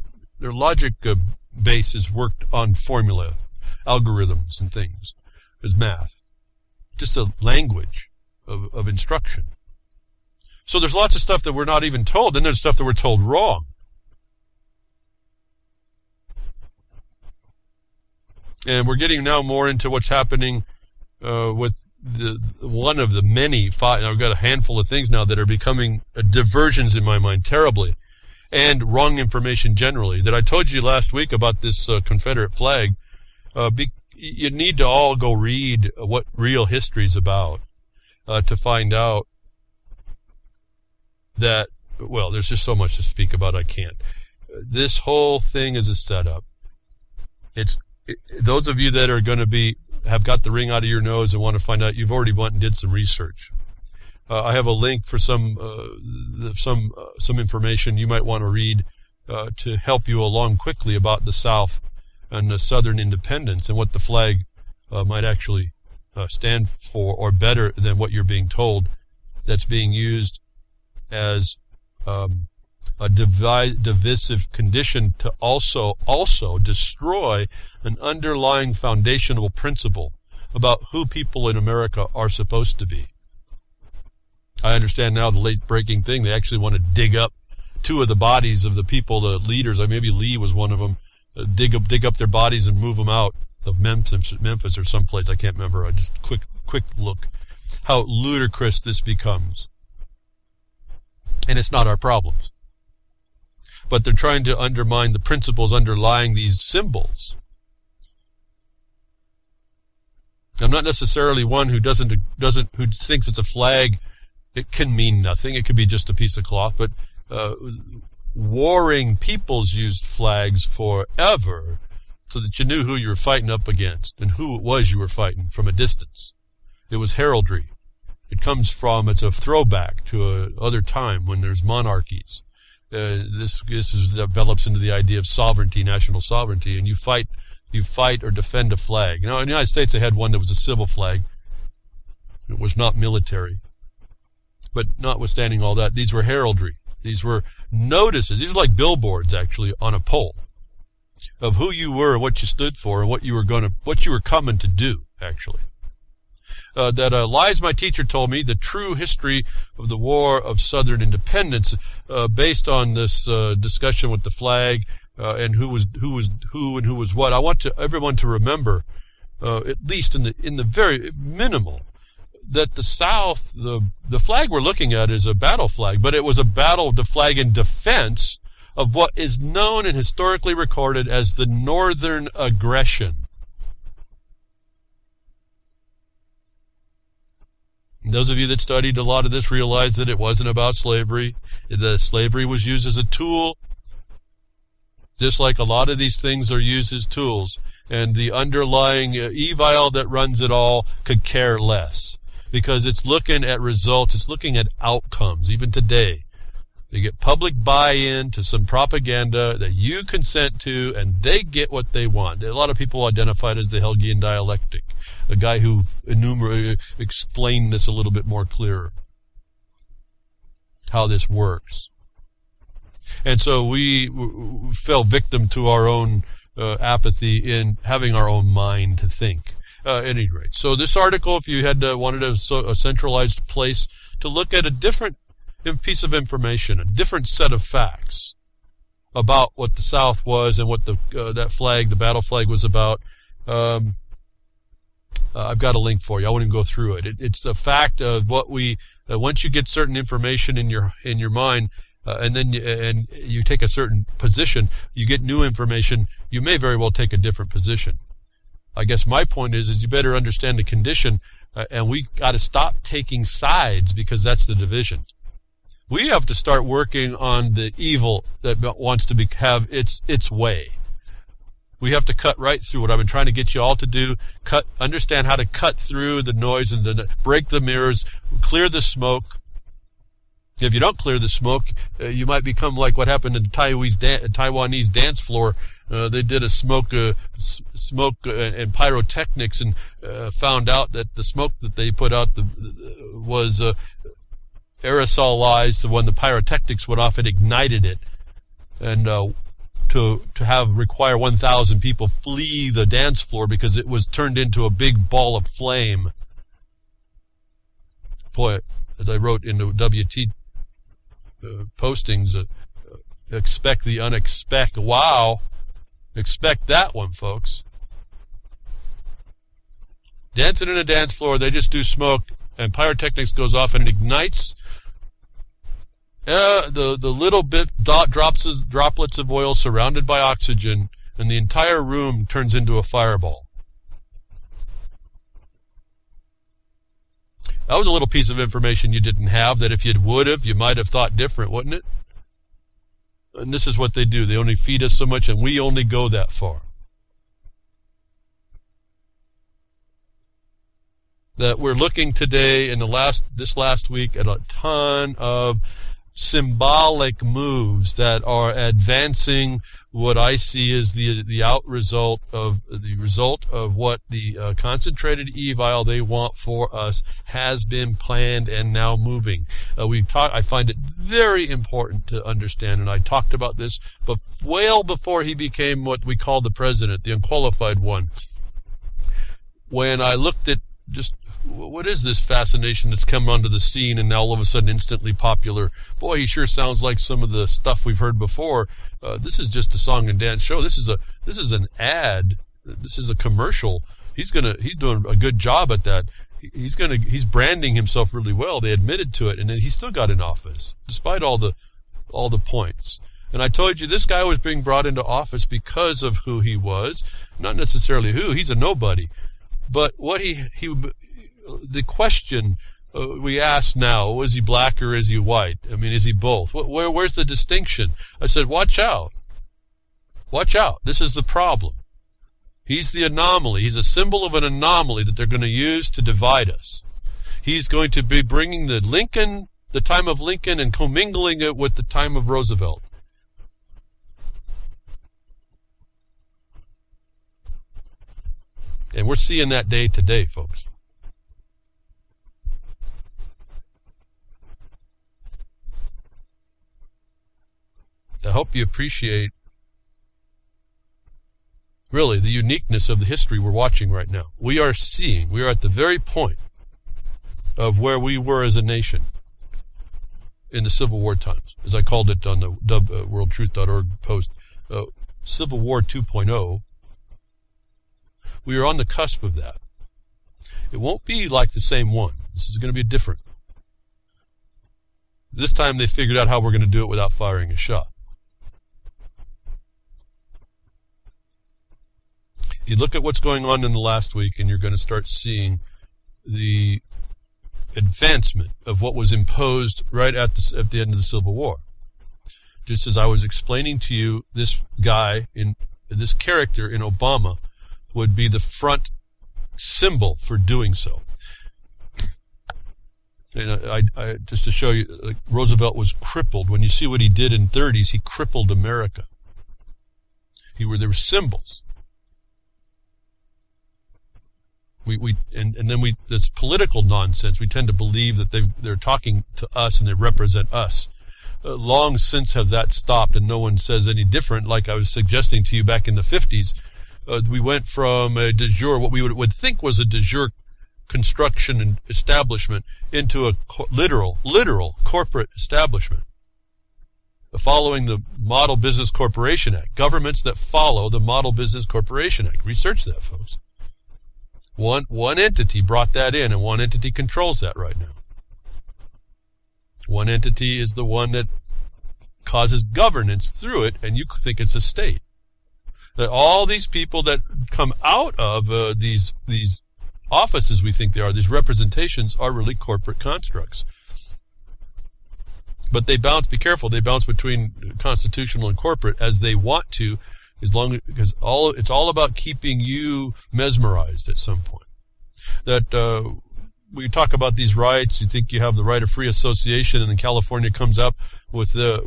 base is worked on formula, algorithms and things, as math. Just a language of instruction. So there's lots of stuff that we're not even told, and there's stuff that we're told wrong. And we're getting now more into what's happening with one of the many five. I've got a handful of things now that are becoming diversions in my mind terribly. And wrong information generally. That I told you last week about this Confederate flag. You need to all go read what real history is about to find out that, well, there's just so much to speak about I can't. This whole thing is a setup. Those of you that are going to have got the ring out of your nose and want to find out, you've already went and did some research. I have a link for some information you might want to read to help you along quickly about the South and the Southern independence and what the flag might actually stand for, or better than what you're being told, that's being used as a divisive condition to also destroy an underlying foundational principle about who people in America are supposed to be. I understand now the late-breaking thing. They actually want to dig up two of the bodies of the people, the leaders. Maybe Lee was one of them. Dig up their bodies and move them out of Memphis or someplace. I can't remember. I just quick look how ludicrous this becomes. And it's not our problems. But they're trying to undermine the principles underlying these symbols. I'm not necessarily one who who thinks it's a flag. It can mean nothing. It could be just a piece of cloth. But warring peoples used flags forever so that you knew who you were fighting up against and who it was you were fighting from a distance. It was heraldry. It's a throwback to other time when there's monarchies. This develops into the idea of sovereignty, national sovereignty, and you fight or defend a flag. Now, in the United States, they had one that was a civil flag. It was not military. But notwithstanding all that, these were heraldry. These were notices. These are like billboards, actually, on a pole of who you were and what you stood for and what you were coming to do, actually. lies my teacher told me, the true history of the War of Southern Independence, based on this discussion with the flag and who was who and who was what. I want everyone to remember, at least in the very minimal, that the South, the flag we're looking at is a battle flag, but it was a battle flag in defense of what is known and historically recorded as the Northern Aggression. And those of you that studied a lot of this realize that it wasn't about slavery. The slavery was used as a tool, just like a lot of these things are used as tools. And the underlying evile that runs it all could care less, because it's looking at results, it's looking at outcomes. Even today, they get public buy-in to some propaganda that you consent to, and they get what they want. A lot of people identify it as the Hegelian dialectic, a guy who explained this a little bit more clearer, how this works. And so we fell victim to our own apathy in having our own mind to think. At any rate, so this article, if you wanted a centralized place to look at a different piece of information, a different set of facts about what the South was and what that flag, the battle flag, was about, I've got a link for you. I won't even go through it. It's a fact of what once you get certain information in your mind, and then you take a certain position, you get new information, you may very well take a different position. I guess my point is you better understand the condition, and we got to stop taking sides, because that's the division. We have to start working on the evil that wants to have its way. We have to cut right through what I've been trying to get you all to do. Understand how to cut through the noise and break the mirrors, clear the smoke. If you don't clear the smoke, you might become like what happened in the Taiwanese dance floor. They did a smoke and pyrotechnics, and found out that the smoke that they put out was aerosolized. When the pyrotechnics went off, it ignited it, and to require 1,000 people flee the dance floor because it was turned into a big ball of flame. Boy, as I wrote in the WT postings, expect the unexpected. Wow. Expect that one, folks. Dancing in a dance floor, they just do smoke, and pyrotechnics goes off and ignites the little bit droplets of oil surrounded by oxygen, and the entire room turns into a fireball. That was a little piece of information you didn't have, that if you would have, you might have thought different, wouldn't it? And this is what they do. They only feed us so much, and we only go that far. That we're looking today in this last week at a ton of symbolic moves that are advancing what I see as the result of what the concentrated evil they want for us has been planned and now moving. I find it very important to understand, and I talked about this, but well before he became what we call the president, the unqualified one. When I looked at just what is this fascination that's come onto the scene and now all of a sudden instantly popular? Boy, he sure sounds like some of the stuff we've heard before. This is just a song and dance show. This is an ad. This is a commercial. He's doing a good job at that. He's branding himself really well. They admitted to it, and then he still got in office despite all the points. And I told you this guy was being brought into office because of who he was, not necessarily who. He's a nobody. But what the question we ask now, is he black or is he white? I mean, is he both? Where's the distinction? I said, watch out. Watch out. This is the problem. He's the anomaly. He's a symbol of an anomaly that they're going to use to divide us. He's going to be bringing the time of Lincoln, and commingling it with the time of Roosevelt. And we're seeing that day to day, folks. I hope you appreciate really the uniqueness of the history we're watching right now. We are at the very point of where we were as a nation in the Civil War times, as I called it on the worldtruth.org post, Civil War 2.0. We are on the cusp of that. It won't be like the same one. This is going to be different. This time they figured out how we're going to do it without firing a shot. You look at what's going on in the last week, and you're going to start seeing the advancement of what was imposed right at the end of the Civil War. Just as I was explaining to you, this guy, this character in Obama, would be the front symbol for doing so. And I just to show you, like, Roosevelt was crippled. When you see what he did in the 30s, he crippled America. There were symbols. And then that's political nonsense. We tend to believe that they're talking to us and they represent us. Long since have that stopped, and no one says any different. Like I was suggesting to you back in the 50s, we went from a de jure, what we would think was a de jure construction and establishment, into a literal corporate establishment, following the Model Business Corporation Act. Governments that follow the Model Business Corporation Act. Research that, folks. One entity brought that in, and one entity controls that right now. One entity is the one that causes governance through it, and you think it's a state. That all these people that come out of these offices, we think they are, these representations, are really corporate constructs. But they bounce, be careful, they bounce between constitutional and corporate as they want to, because it's all about keeping you mesmerized at some point. That we talk about these rights, you think you have the right of free association, and then California comes up with the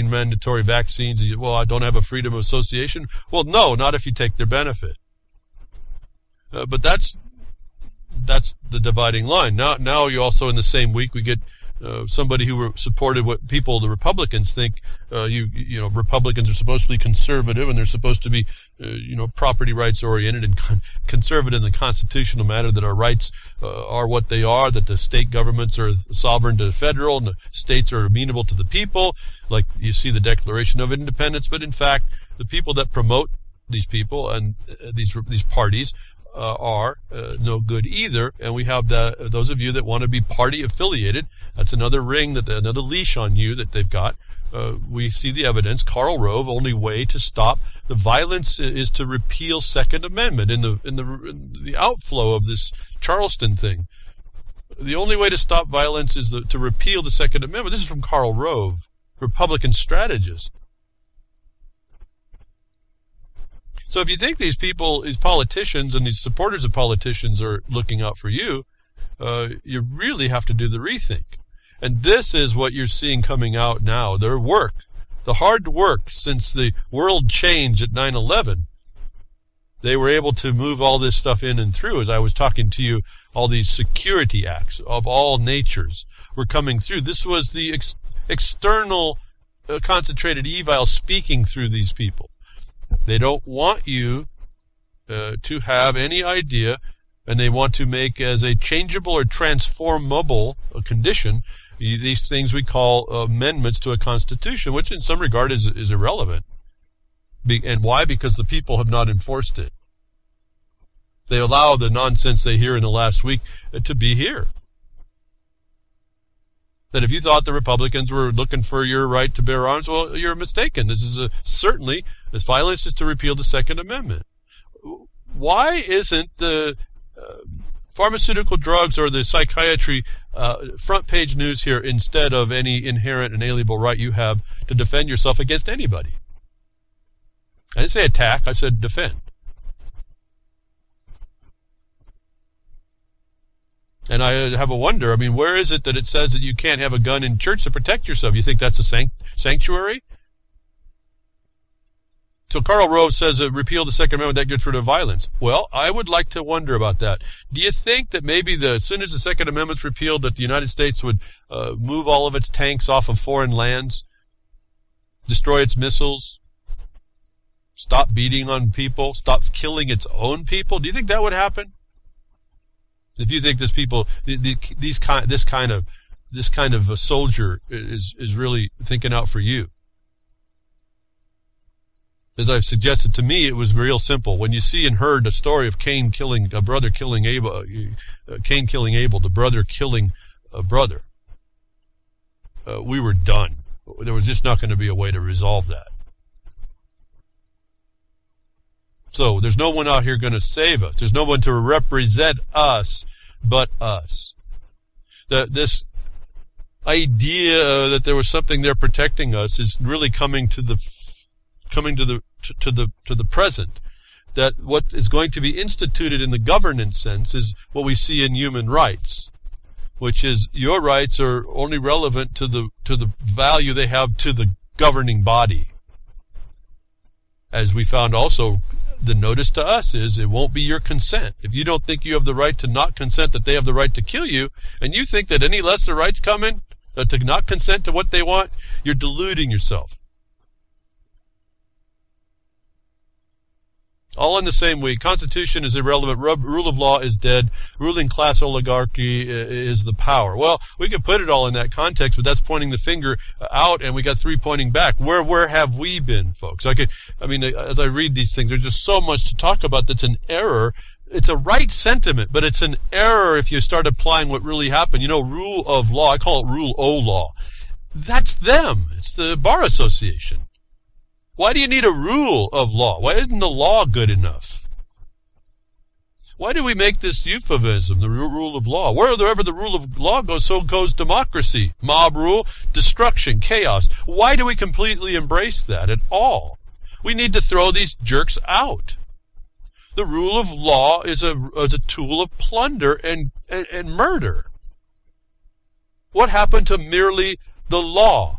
mandatory vaccines. Well, I don't have a freedom of association. Well, no, not if you take their benefit. But that's the dividing line. Now you also, in the same week, we get somebody who supported what the Republicans think. Republicans are supposed to be conservative, and they're supposed to be, property rights oriented and conservative in the constitutional manner, that our rights are what they are, that the state governments are sovereign to the federal, and the states are amenable to the people, like you see the Declaration of Independence. But in fact, the people that promote these people and these parties are no good either. And we have those of you that want to be party affiliated. That's another another leash on you that they've got. We see the evidence. Karl Rove, only way to stop the violence is to repeal Second Amendment. In the outflow of this Charleston thing, the only way to stop violence is to repeal the Second Amendment. This is from Karl Rove, Republican strategist. So if you think these people, these politicians and these supporters of politicians are looking out for you, you really have to do the rethink. And this is what you're seeing coming out now. Their work, the hard work since the world changed at 9/11, they were able to move all this stuff in and through. As I was talking to you, all these security acts of all natures were coming through. This was the external concentrated evile speaking through these people. They don't want you to have any idea, and they want to make as a changeable or transformable condition these things we call amendments to a constitution, which in some regard is irrelevant. And why? Because the people have not enforced it. They allow the nonsense they hear in the last week to be here. That if you thought the Republicans were looking for your right to bear arms, well, you're mistaken. This is certainly, this violence is to repeal the Second Amendment. Why isn't the pharmaceutical drugs or the psychiatry front page news here instead of any inherent and inalienable right you have to defend yourself against anybody? I didn't say attack, I said defend. And I have a wonder, where is it that it says that you can't have a gun in church to protect yourself? You think that's a sanctuary? So Karl Rove says repeal the Second Amendment, that good for the violence. Well, I would like to wonder about that. Do you think that maybe as soon as the Second Amendment's repealed, that the United States would move all of its tanks off of foreign lands, destroy its missiles, stop beating on people, stop killing its own people? Do you think that would happen? If you think this kind of a soldier is really thinking out for you. As I've suggested, to me, it was real simple. When you see and heard the story of Cain killing a brother, killing Abel, Cain killing Abel, the brother killing a brother, we were done. There was just not going to be a way to resolve that. So there's no one out here going to save us. There's no one to represent us but us. This idea that there was something there protecting us is really coming to the present. That what is going to be instituted in the governance sense is what we see in human rights, which is your rights are only relevant to the value they have to the governing body. As we found also, the notice to us is it won't be your consent. If you don't think you have the right to not consent, that they have the right to kill you, and you think that any lesser rights come in to not consent to what they want, you're deluding yourself. All in the same week. Constitution is irrelevant. Rule of law is dead. Ruling class oligarchy is the power. Well, we could put it all in that context, but that's pointing the finger out, and we got three pointing back. Where have we been, folks? As I read these things, there's just so much to talk about that's an error. It's a right sentiment, but it's an error if you start applying what really happened. Rule of law, I call it rule o law. That's them. It's the Bar Association. Why do you need a rule of law? Why isn't the law good enough? Why do we make this euphemism, the rule of law? Wherever the rule of law goes, so goes democracy. Mob rule, destruction, chaos. Why do we completely embrace that at all? We need to throw these jerks out. The rule of law is a tool of plunder and murder. What happened to merely the law?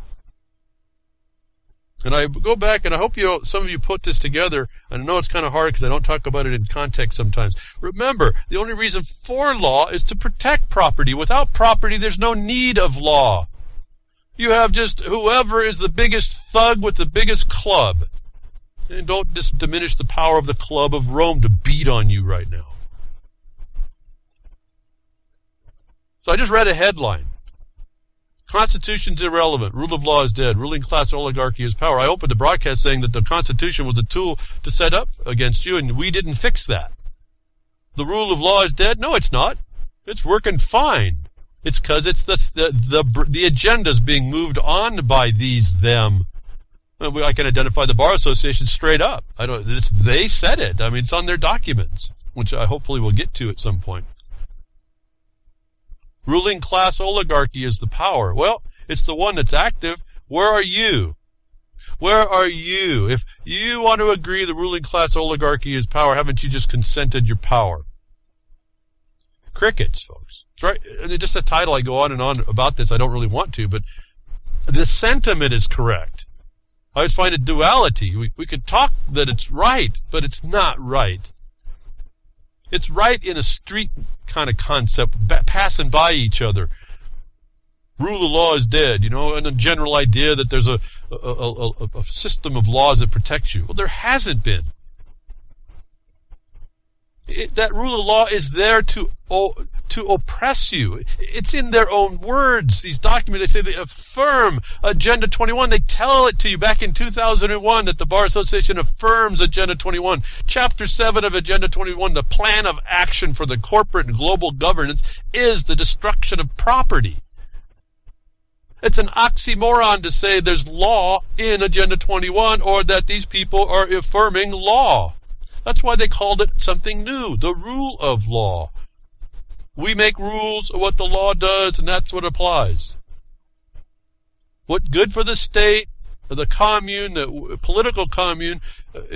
And I go back, and I hope some of you put this together. And I know it's kind of hard because I don't talk about it in context sometimes. Remember, the only reason for law is to protect property. Without property, there's no need of law. You have just whoever is the biggest thug with the biggest club. And don't diminish the power of the club of Rome to beat on you right now. So I just read a headline. Constitution's irrelevant. Rule of law is dead. Ruling class oligarchy is power. I opened the broadcast saying that the Constitution was a tool to set up against you, and we didn't fix that. The rule of law is dead? No, it's not. It's working fine. It's because it's the agenda's being moved on by them. I can identify the Bar Association straight up. They said it. It's on their documents, which I hopefully will get to at some point. Ruling class oligarchy is the power. Well, it's the one that's active. Where are you? Where are you? If you want to agree the ruling class oligarchy is power, haven't you just consented your power? Crickets, folks. It's right. Just a title, I go on and on about this. I don't really want to, but the sentiment is correct. I always find a duality. We could talk that it's right, but it's not right. It's right in a street kind of concept, passing by each other. Rule of law is dead, and a general idea that there's a system of laws that protects you. Well, there hasn't been. That rule of law is there to oppress you. It's in their own words. These documents, they affirm Agenda 21. They tell it to you back in 2001 that the Bar Association affirms Agenda 21. Chapter 7 of Agenda 21, the plan of action for the corporate and global governance is the destruction of property. It's an oxymoron to say there's law in Agenda 21 or that these people are affirming law. That's why they called it something new, the rule of law. We make rules of what the law does, and that's what applies. What's good for the state, the commune, the political commune,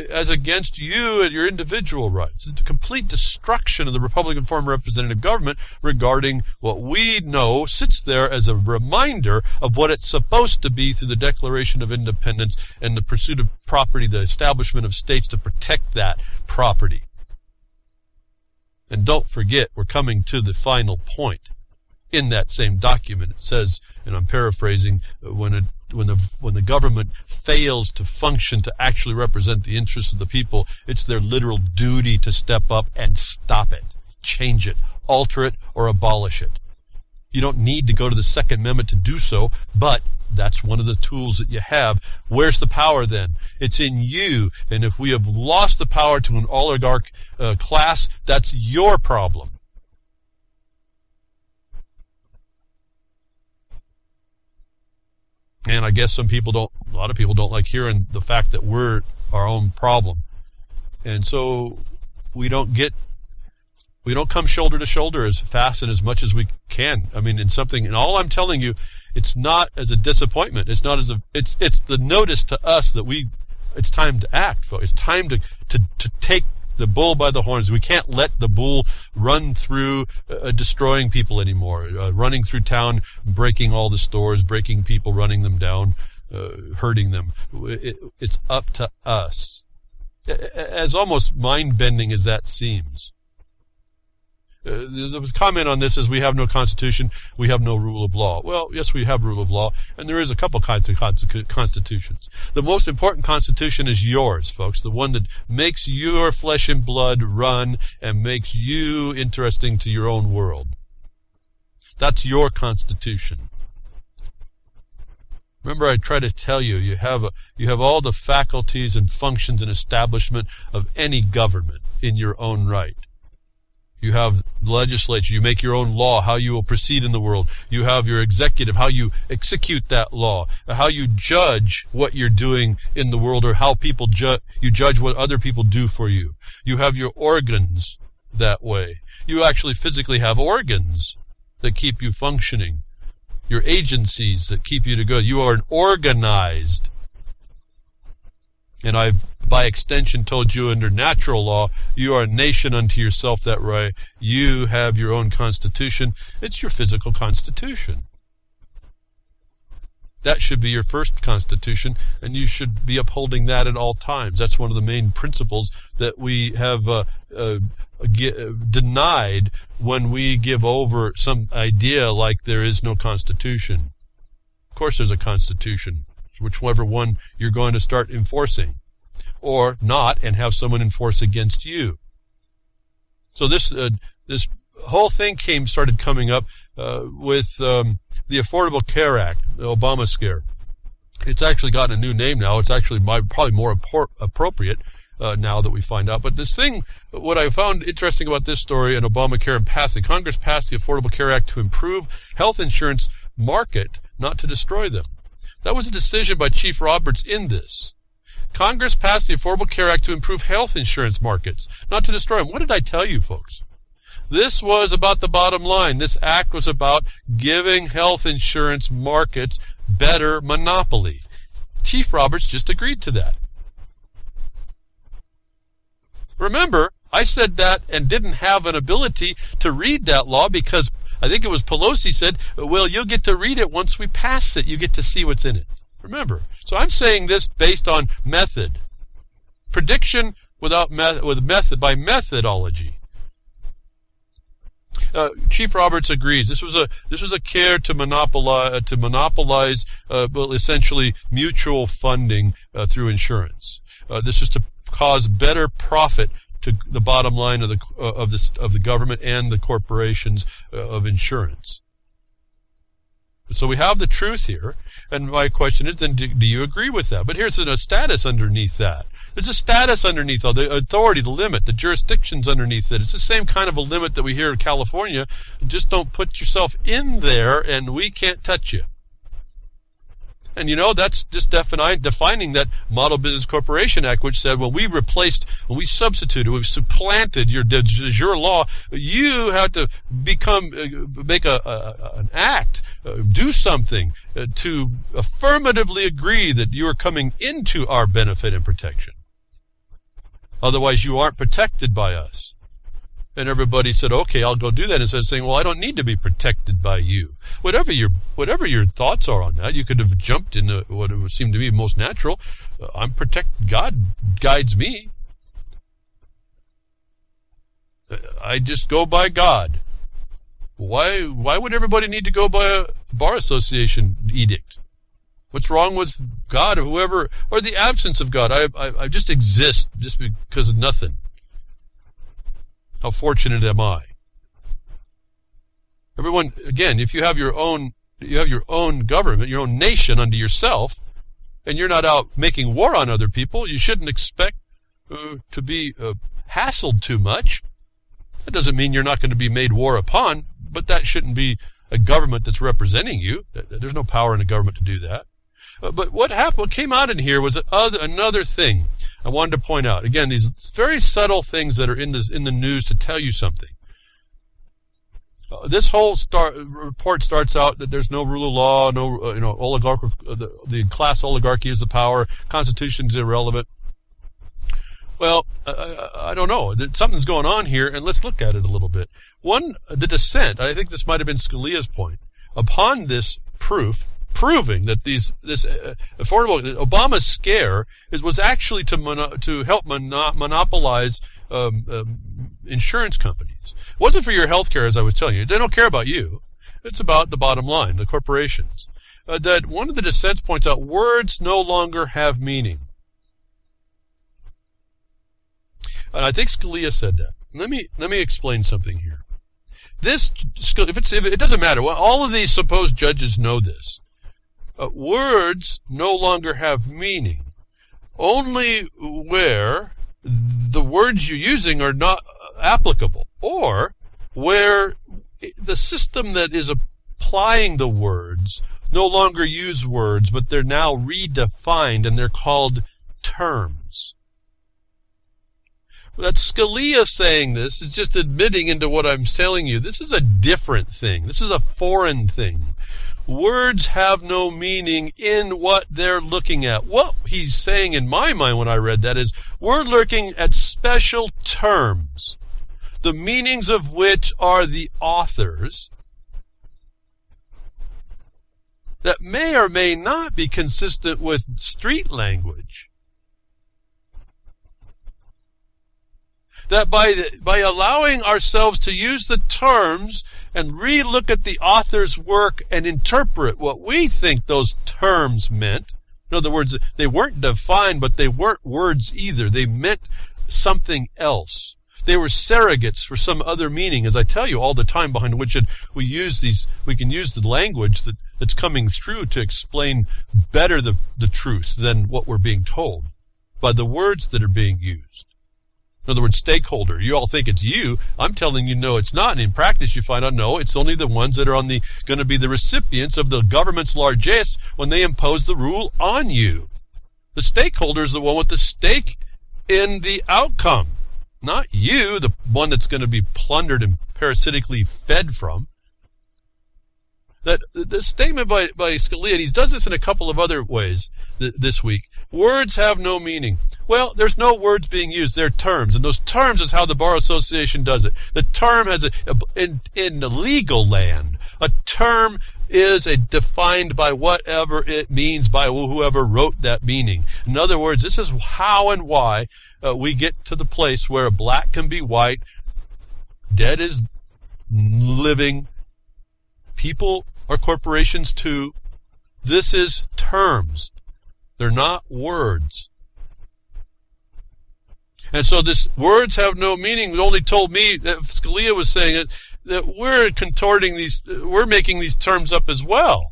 as against you and your individual rights. It's a complete destruction of the Republican form of representative government regarding what we know sits there as a reminder of what it's supposed to be through the Declaration of Independence and the pursuit of property, the establishment of states to protect that property. And don't forget, we're coming to the final point. In that same document, it says, and I'm paraphrasing, when the government fails to function to actually represent the interests of the people, it's their literal duty to step up and stop it, change it, alter it, or abolish it. You don't need to go to the Second Amendment to do so, but that's one of the tools that you have. Where's the power then? It's in you. And if we have lost the power to an oligarch class, that's your problem. And I guess a lot of people don't like hearing the fact that we're our own problem. And so we don't come shoulder to shoulder as fast and as much as we can. I mean, and all I'm telling you, it's not as a disappointment. It's not it's the notice to us that it's time to act, folks. It's time to take the bull by the horns. We can't let the bull run through destroying people anymore, running through town, breaking all the stores, breaking people, running them down, hurting them. It's up to us. As almost mind-bending as that seems. There was a comment on this as we have no constitution, we have no rule of law. Well, yes, we have rule of law, and there is a couple kinds of constitutions. The most important constitution is yours, folks, the one that makes your flesh and blood run and makes you interesting to your own world. That's your constitution. Remember, I try to tell you, you have all the faculties and functions and establishment of any government in your own right. You have legislature, you make your own law, how you will proceed in the world. You have your executive, how you execute that law, how you judge what you're doing in the world, or how people you judge what other people do for you. You have your organs that way. You actually physically have organs that keep you functioning. Your agencies that keep you to go. You are organized. And I've, by extension, told you under natural law, you are a nation unto yourself that way. You have your own constitution. It's your physical constitution. That should be your first constitution, and you should be upholding that at all times. That's one of the main principles that we have denied when we give over some idea like there is no constitution. Of course there's a constitution. Whichever one you're going to start enforcing, or not, and have someone enforce against you. So this whole thing started coming up with the Affordable Care Act, the Obamacare. It's actually gotten a new name now. It's actually probably more appropriate now that we find out. But this thing, what I found interesting about this story and Obamacare and passing, Congress passed the Affordable Care Act to improve health insurance market, not to destroy them. That was a decision by Chief Roberts in this. Congress passed the Affordable Care Act to improve health insurance markets, not to destroy them. What did I tell you, folks? This was about the bottom line. This act was about giving health insurance markets better monopoly. Chief Roberts just agreed to that. Remember, I said that and didn't have an ability to read that law because I think it was Pelosi said, well, you'll get to read it once we pass it. You get to see what's in it. Remember. So I'm saying this based on method. Prediction without method, by methodology. Chief Roberts agrees. This was a care to monopolize essentially mutual funding through insurance. This is to cause better profit to the bottom line of the government and the corporations of insurance. So we have the truth here, and my question is, then do you agree with that? But here's a status underneath that. There's a status underneath all the authority, the limit, the jurisdictions underneath it. It's the same kind of a limit that we hear in California. Just don't put yourself in there, and we can't touch you. And that's just defining that Model Business Corporation Act, which said, well, we substituted, we've supplanted your law. You have to make an act, do something to affirmatively agree that you are coming into our benefit and protection. Otherwise, you aren't protected by us. And everybody said, okay, I'll go do that, instead of saying, well, I don't need to be protected by you. Whatever your thoughts are on that, you could have jumped into what would seem to be most natural. I'm protected. God guides me. I just go by God. Why would everybody need to go by a bar association edict? What's wrong with God or whoever, or the absence of God? I just exist just because of nothing. How fortunate am I? Everyone, again, if you have your own government, your own nation under yourself, and you're not out making war on other people, you shouldn't expect to be hassled too much. That doesn't mean you're not going to be made war upon, but that shouldn't be a government that's representing you. There's no power in a government to do that. But what happened? What came out in here was another thing I wanted to point out. Again, these very subtle things that are in the news to tell you something. This whole report starts out that there's no rule of law, no oligarchy. The class oligarchy is the power. Constitution is irrelevant. Well, I don't know. Something's going on here, and let's look at it a little bit. The dissent. I think this might have been Scalia's point. Upon this proving that this affordable Obama's scare was actually to help monopolize insurance companies. It wasn't for your health care, as I was telling you. They don't care about you. It's about the bottom line, the corporations. That one of the dissents points out words no longer have meaning. And I think Scalia said that. Let me explain something here. It doesn't matter. Well, all of these supposed judges know this. Words no longer have meaning. Only where the words you're using are not applicable, or where the system that is applying the words no longer use words, but they're now redefined and they're called terms. That Scalia saying this is just admitting into what I'm telling you. This is a different thing. This is a foreign thing. Words have no meaning in what they're looking at. What he's saying in my mind when I read that is we're looking at special terms, the meanings of which are the authors, that may or may not be consistent with street language. That by allowing ourselves to use the terms and re-look at the author's work and interpret what we think those terms meant. In other words, they weren't defined, but they weren't words either. They meant something else. They were surrogates for some other meaning. As I tell you all the time, behind which we can use the language that's coming through to explain better the truth than what we're being told by the words that are being used. In other words, stakeholder. You all think it's you. I'm telling you, no, it's not. And in practice, you find out, no, it's only the ones that are going to be the recipients of the government's largesse when they impose the rule on you. The stakeholder is the one with the stake in the outcome, not you, the one that's going to be plundered and parasitically fed from. That the statement by Scalia, and he does this in a couple of other ways this week. Words have no meaning. Well, there's no words being used. They're terms, and those terms is how the Bar Association does it. The term has in the legal land, a term is defined by whatever it means by whoever wrote that meaning. In other words, this is how and why we get to the place where black can be white, dead is living, people are corporations too. This is terms. They're not words. And so this words have no meaning only told me that Scalia was saying it, that we're making these terms up as well.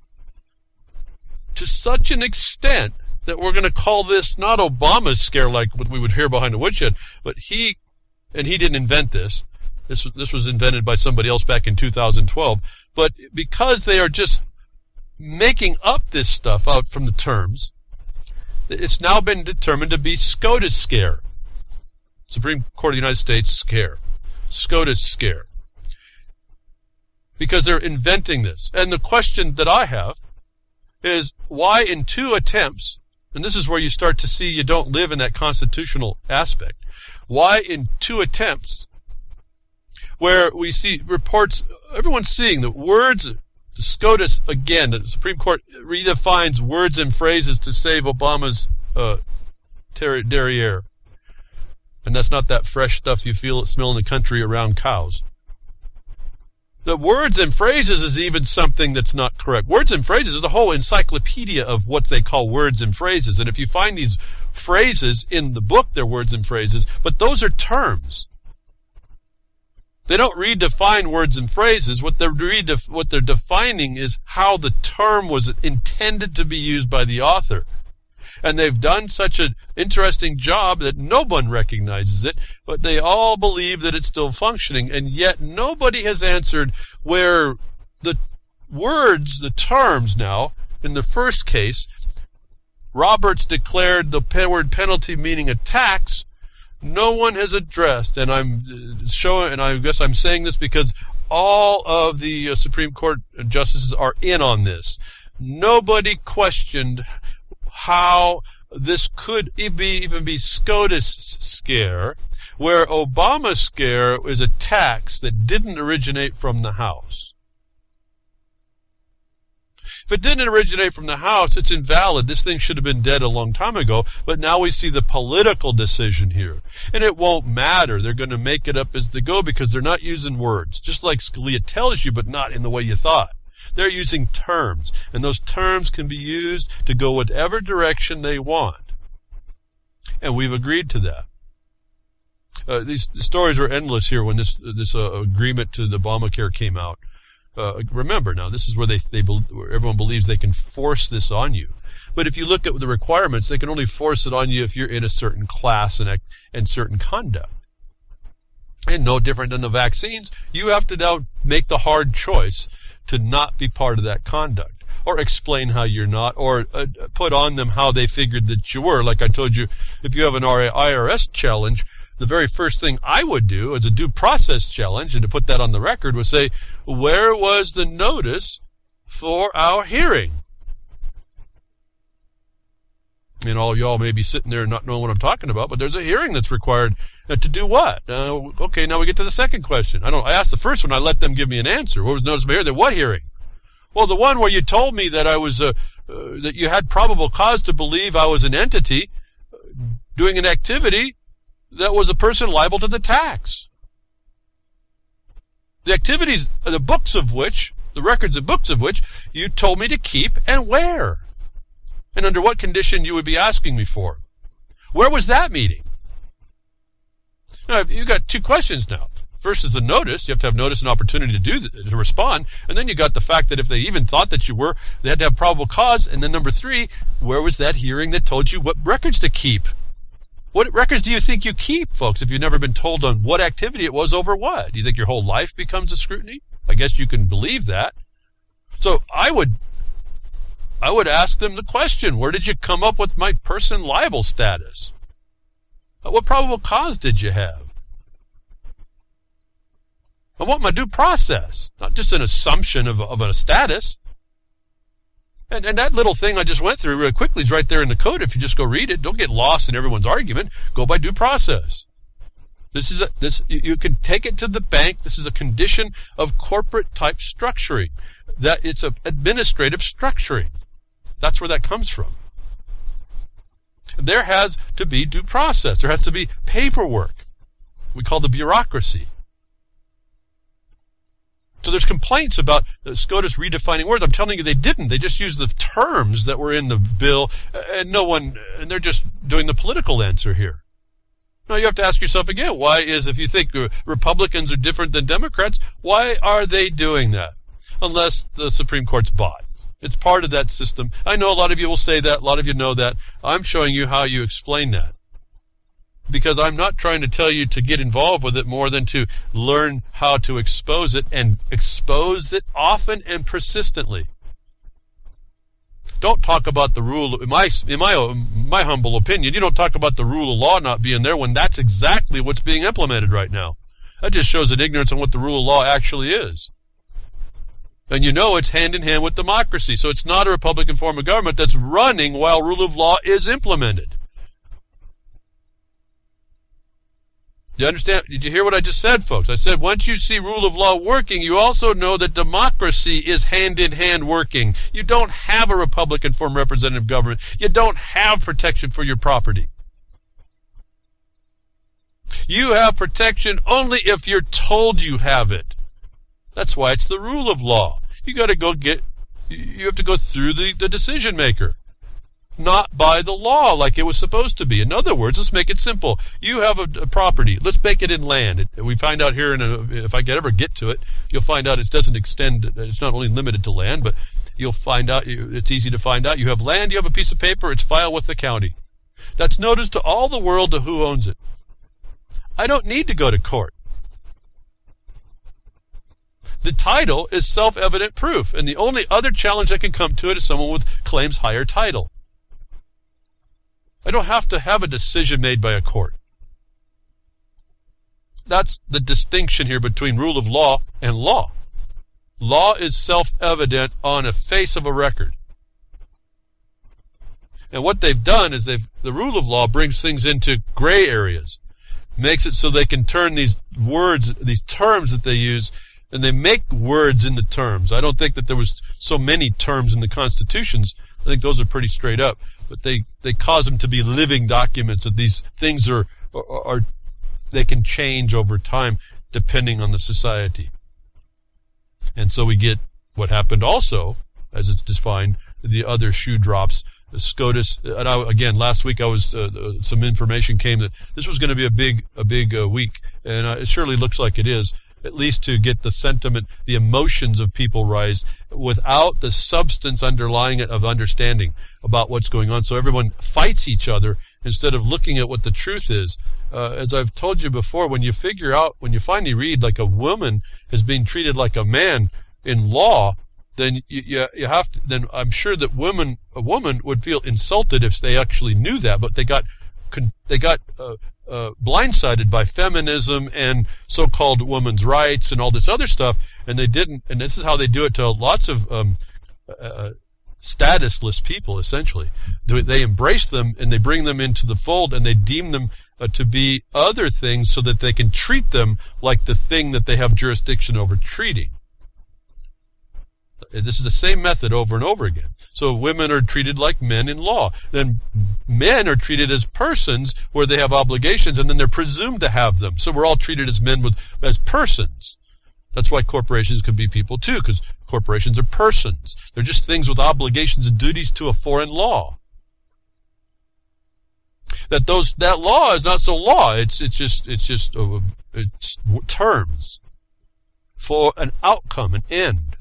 To such an extent that we're going to call this not Obama's scare like what we would hear behind the woodshed, but he didn't invent this. This was invented by somebody else back in 2012. But because they are just making up this stuff out from the terms, it's now been determined to be SCOTUS scare. Supreme Court of the United States scare. SCOTUS scare. Because they're inventing this. And the question that I have is why in 2 attempts, and this is where you start to see you don't live in that constitutional aspect, why in 2 attempts where we see reports, everyone's seeing the words, the SCOTUS, again, the Supreme Court redefines words and phrases to save Obama's derriere. And that's not that fresh stuff you smell in the country around cows. The words and phrases is even something that's not correct. Words and phrases is a whole encyclopedia of what they call words and phrases. And if you find these phrases in the book, they're words and phrases, but those are terms. They don't redefine words and phrases. What they're defining is how the term was intended to be used by the author. And they've done such an interesting job that no one recognizes it, but they all believe that it's still functioning, and yet nobody has answered where the words, the terms now, in the first case, Roberts declared the word penalty meaning a tax. No one has addressed, and I guess I'm saying this because all of the Supreme Court justices are in on this. Nobody questioned how this could even be SCOTUS scare, where Obama scare is a tax that didn't originate from the House. If it didn't originate from the House, it's invalid. This thing should have been dead a long time ago, but now we see the political decision here. And it won't matter. They're going to make it up as they go because they're not using words, just like Scalia tells you, but not in the way you thought. They're using terms, and those terms can be used to go whatever direction they want. And we've agreed to that. These stories are endless here when this agreement to the Obamacare came out. Remember now, this is where where everyone believes they can force this on you. But if you look at the requirements, they can only force it on you if you're in a certain class and certain conduct. And no different than the vaccines, you have to now make the hard choice to not be part of that conduct, or explain how you're not, or put on them how they figured that you were. Like I told you, if you have an IRS challenge, the very first thing I would do as a due process challenge, and to put that on the record, was say, where was the notice for our hearing? And all y'all may be sitting there not knowing what I'm talking about, but there's a hearing that's required to do what? Okay, now we get to the second question. I asked the first one, I let them give me an answer. What was the notice of my hearing? What hearing? Well, the one where you told me that I was that you had probable cause to believe I was an entity doing an activity that was a person liable to the tax. The activities, the records and books of which you told me to keep and where. And under what condition you would be asking me for. Where was that meeting? Now, you've got two questions now. First is the notice. You have to have notice and opportunity to respond. And then you got the fact that if they even thought that you were, they had to have probable cause. And then number three, where was that hearing that told you what records to keep? What records do you think you keep, folks, if you've never been told on what activity it was over what? Do you think your whole life becomes a scrutiny? I guess you can believe that. So I would ask them the question, where did you come up with my person liable status? What probable cause did you have? I want my due process, not just an assumption of a status. And that little thing I just went through really quickly is right there in the code. If you just go read it, don't get lost in everyone's argument. Go by due process. You can take it to the bank. This is a condition of corporate type structuring. That it's a administrative structuring. That's where that comes from. There has to be due process. There has to be paperwork. We call the bureaucracy. So there's complaints about SCOTUS redefining words. I'm telling you they didn't. They just used the terms that were in the bill, and they're just doing the political answer here. Now you have to ask yourself again, if you think Republicans are different than Democrats, why are they doing that? Unless the Supreme Court's bought. It's part of that system. I know a lot of you will say that, a lot of you know that. I'm showing you how you explain that. Because I'm not trying to tell you to get involved with it more than to learn how to expose it, and expose it often and persistently. Don't talk about the rule, in my humble opinion, you don't talk about the rule of law not being there when that's exactly what's being implemented right now. That just shows an ignorance on what the rule of law actually is. And you know it's hand in hand with democracy, so it's not a Republican form of government that's running while rule of law is implemented. You understand? Did you hear what I just said, folks? I said once you see rule of law working, you also know that democracy is hand-in-hand working. You don't have a Republican form of representative government. You don't have protection for your property. You have protection only if you're told you have it. That's why it's the rule of law. You have to go through the decision maker. not by the law like it was supposed to be. In other words, let's make it simple. You have a property. Let's make it in land. We find out here, if I ever get to it, you'll find out it doesn't extend. It's not only limited to land, but you'll find out, it's easy to find out. You have land, you have a piece of paper, it's filed with the county. That's notice to all the world to who owns it. I don't need to go to court. The title is self-evident proof, and the only other challenge that can come to it is someone with claims higher title. I don't have to have a decision made by a court. That's the distinction here between rule of law and law. Law is self-evident on the face of a record. And what they've done is the rule of law brings things into gray areas, makes it so they can turn these words, these terms that they use, and they make words into terms. I don't think that there was so many terms in the constitutions. I think those are pretty straight up. But they cause them to be living documents, that these things are they can change over time depending on the society. And so we get what happened also, as it's defined, the other shoe drops. SCOTUS, and again, last week some information came that this was going to be a big week, and it surely looks like it is, at least to get the sentiment, the emotions of people rise without the substance underlying it of understanding about what's going on. So everyone fights each other instead of looking at what the truth is. As I've told you before, when you finally read like a woman is being treated like a man in law, then you have to. Then I'm sure that a woman would feel insulted if they actually knew that, but they got blindsided by feminism and so-called women's rights and all this other stuff, and they didn't. And this is how they do it to lots of statusless people. Essentially, they embrace them and they bring them into the fold, and they deem them to be other things so that they can treat them like the thing that they have jurisdiction over treating. This is the same method over and over again. So women are treated like men in law. Then men are treated as persons where they have obligations, and then they're presumed to have them. So we're all treated as men as persons. That's why corporations can be people too, because corporations are persons. They're just things with obligations and duties to a foreign law. That law is not so law. It's terms for an outcome, an end.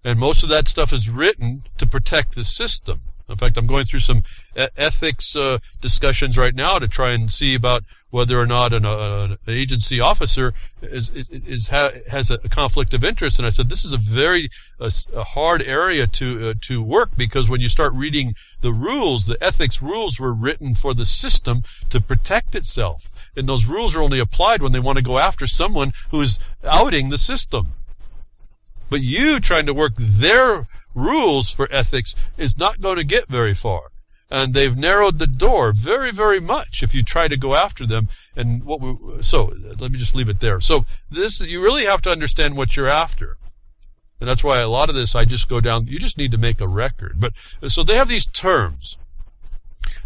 And most of that stuff is written to protect the system. In fact, I'm going through some ethics discussions right now to try and see about whether or not an agency officer has a conflict of interest. And I said, this is a very hard area to work, because when you start reading the rules, the ethics rules were written for the system to protect itself. And those rules are only applied when they want to go after someone who is outing the system. But you trying to work their rules for ethics is not going to get very far. And they've narrowed the door very, very much if you try to go after them. And so let me just leave it there. So you really have to understand what you're after. And that's why a lot of this I just go down, you just need to make a record. But so they have these terms.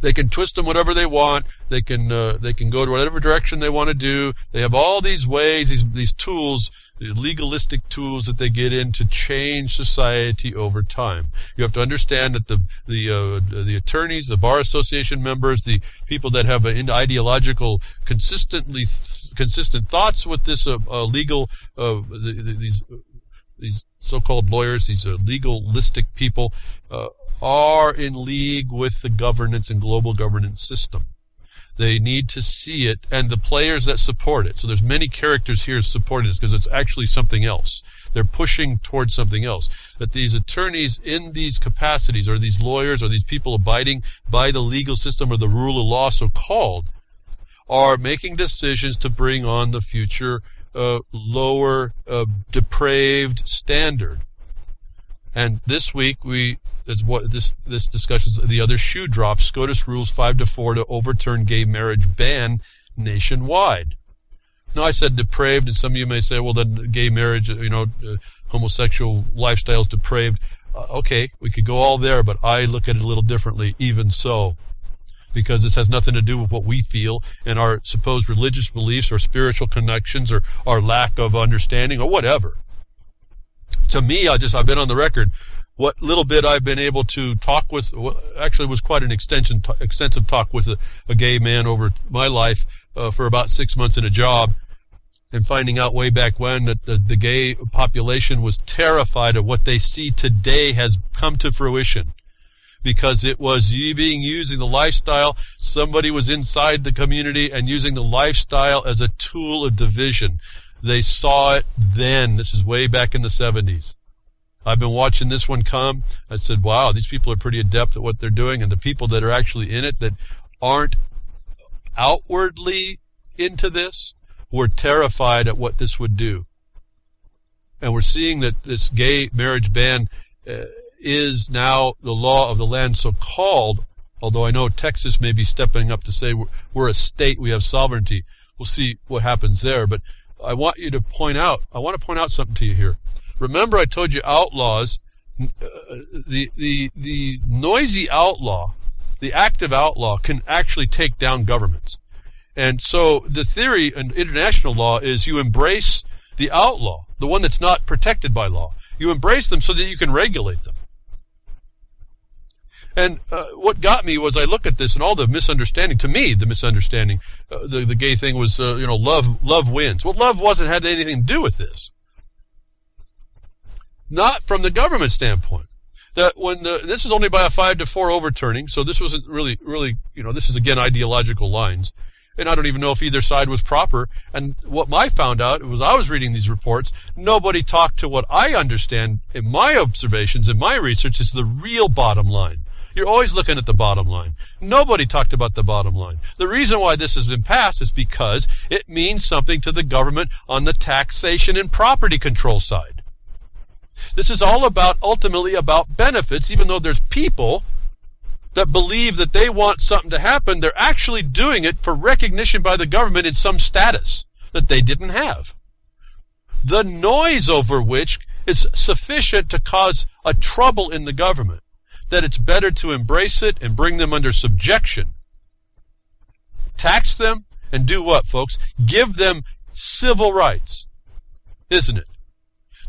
They can twist them whatever they want. They can go to whatever direction they want to do. They have all these ways, these tools, the legalistic tools that they get in to change society over time. You have to understand that the attorneys, the bar association members, the people that have ideological consistent thoughts with this legal these so-called lawyers, these legalistic people, are in league with the governance and global governance system. They need to see it, and the players that support it. So there's many characters here supporting this because it's actually something else. They're pushing towards something else. That these attorneys in these capacities, or these lawyers, or these people abiding by the legal system or the rule of law, so-called, are making decisions to bring on the future lower depraved standard. And this week this discussions the other shoe drops. SCOTUS rules 5-4 to overturn gay marriage ban nationwide. Now I said depraved, and some of you may say, well, then gay marriage, homosexual lifestyle is depraved. Okay, we could go all there, but I look at it a little differently, even so. Because this has nothing to do with what we feel and our supposed religious beliefs or spiritual connections or our lack of understanding or whatever. To me, I've been on the record what little bit I've been able to talk with, actually was quite an extensive talk with a gay man over my life for about 6 months in a job, and finding out way back when that the gay population was terrified of what they see today has come to fruition. Because it was using the lifestyle, somebody was inside the community and using the lifestyle as a tool of division. They saw it then. This is way back in the 70s. I've been watching this one come. I said, wow, these people are pretty adept at what they're doing, and the people that are actually in it that aren't outwardly into this were terrified at what this would do. And we're seeing that this gay marriage ban is now the law of the land, so-called, although I know Texas may be stepping up to say we're a state, we have sovereignty. We'll see what happens there. But I want to point out something to you here. Remember I told you outlaws, the noisy outlaw, the active outlaw can actually take down governments. And so the theory in international law is you embrace the outlaw, the one that's not protected by law. You embrace them so that you can regulate them. And what got me was I look at this and all the misunderstanding. To me, the misunderstanding, the gay thing was, love wins. Well, love had anything to do with this. Not from the government standpoint. That when this is only by a 5-4 overturning, so this wasn't really, this is again ideological lines. And I don't even know if either side was proper. And what I found out was I was reading these reports, nobody talked to what I understand in my observations, in my research, is the real bottom line. You're always looking at the bottom line. Nobody talked about the bottom line. The reason why this has been passed is because it means something to the government on the taxation and property control side. This is all ultimately about benefits, even though there's people that believe that they want something to happen. They're actually doing it for recognition by the government in some status that they didn't have. The noise over which is sufficient to cause a trouble in the government, that it's better to embrace it and bring them under subjection. Tax them and do what, folks? Give them civil rights, isn't it?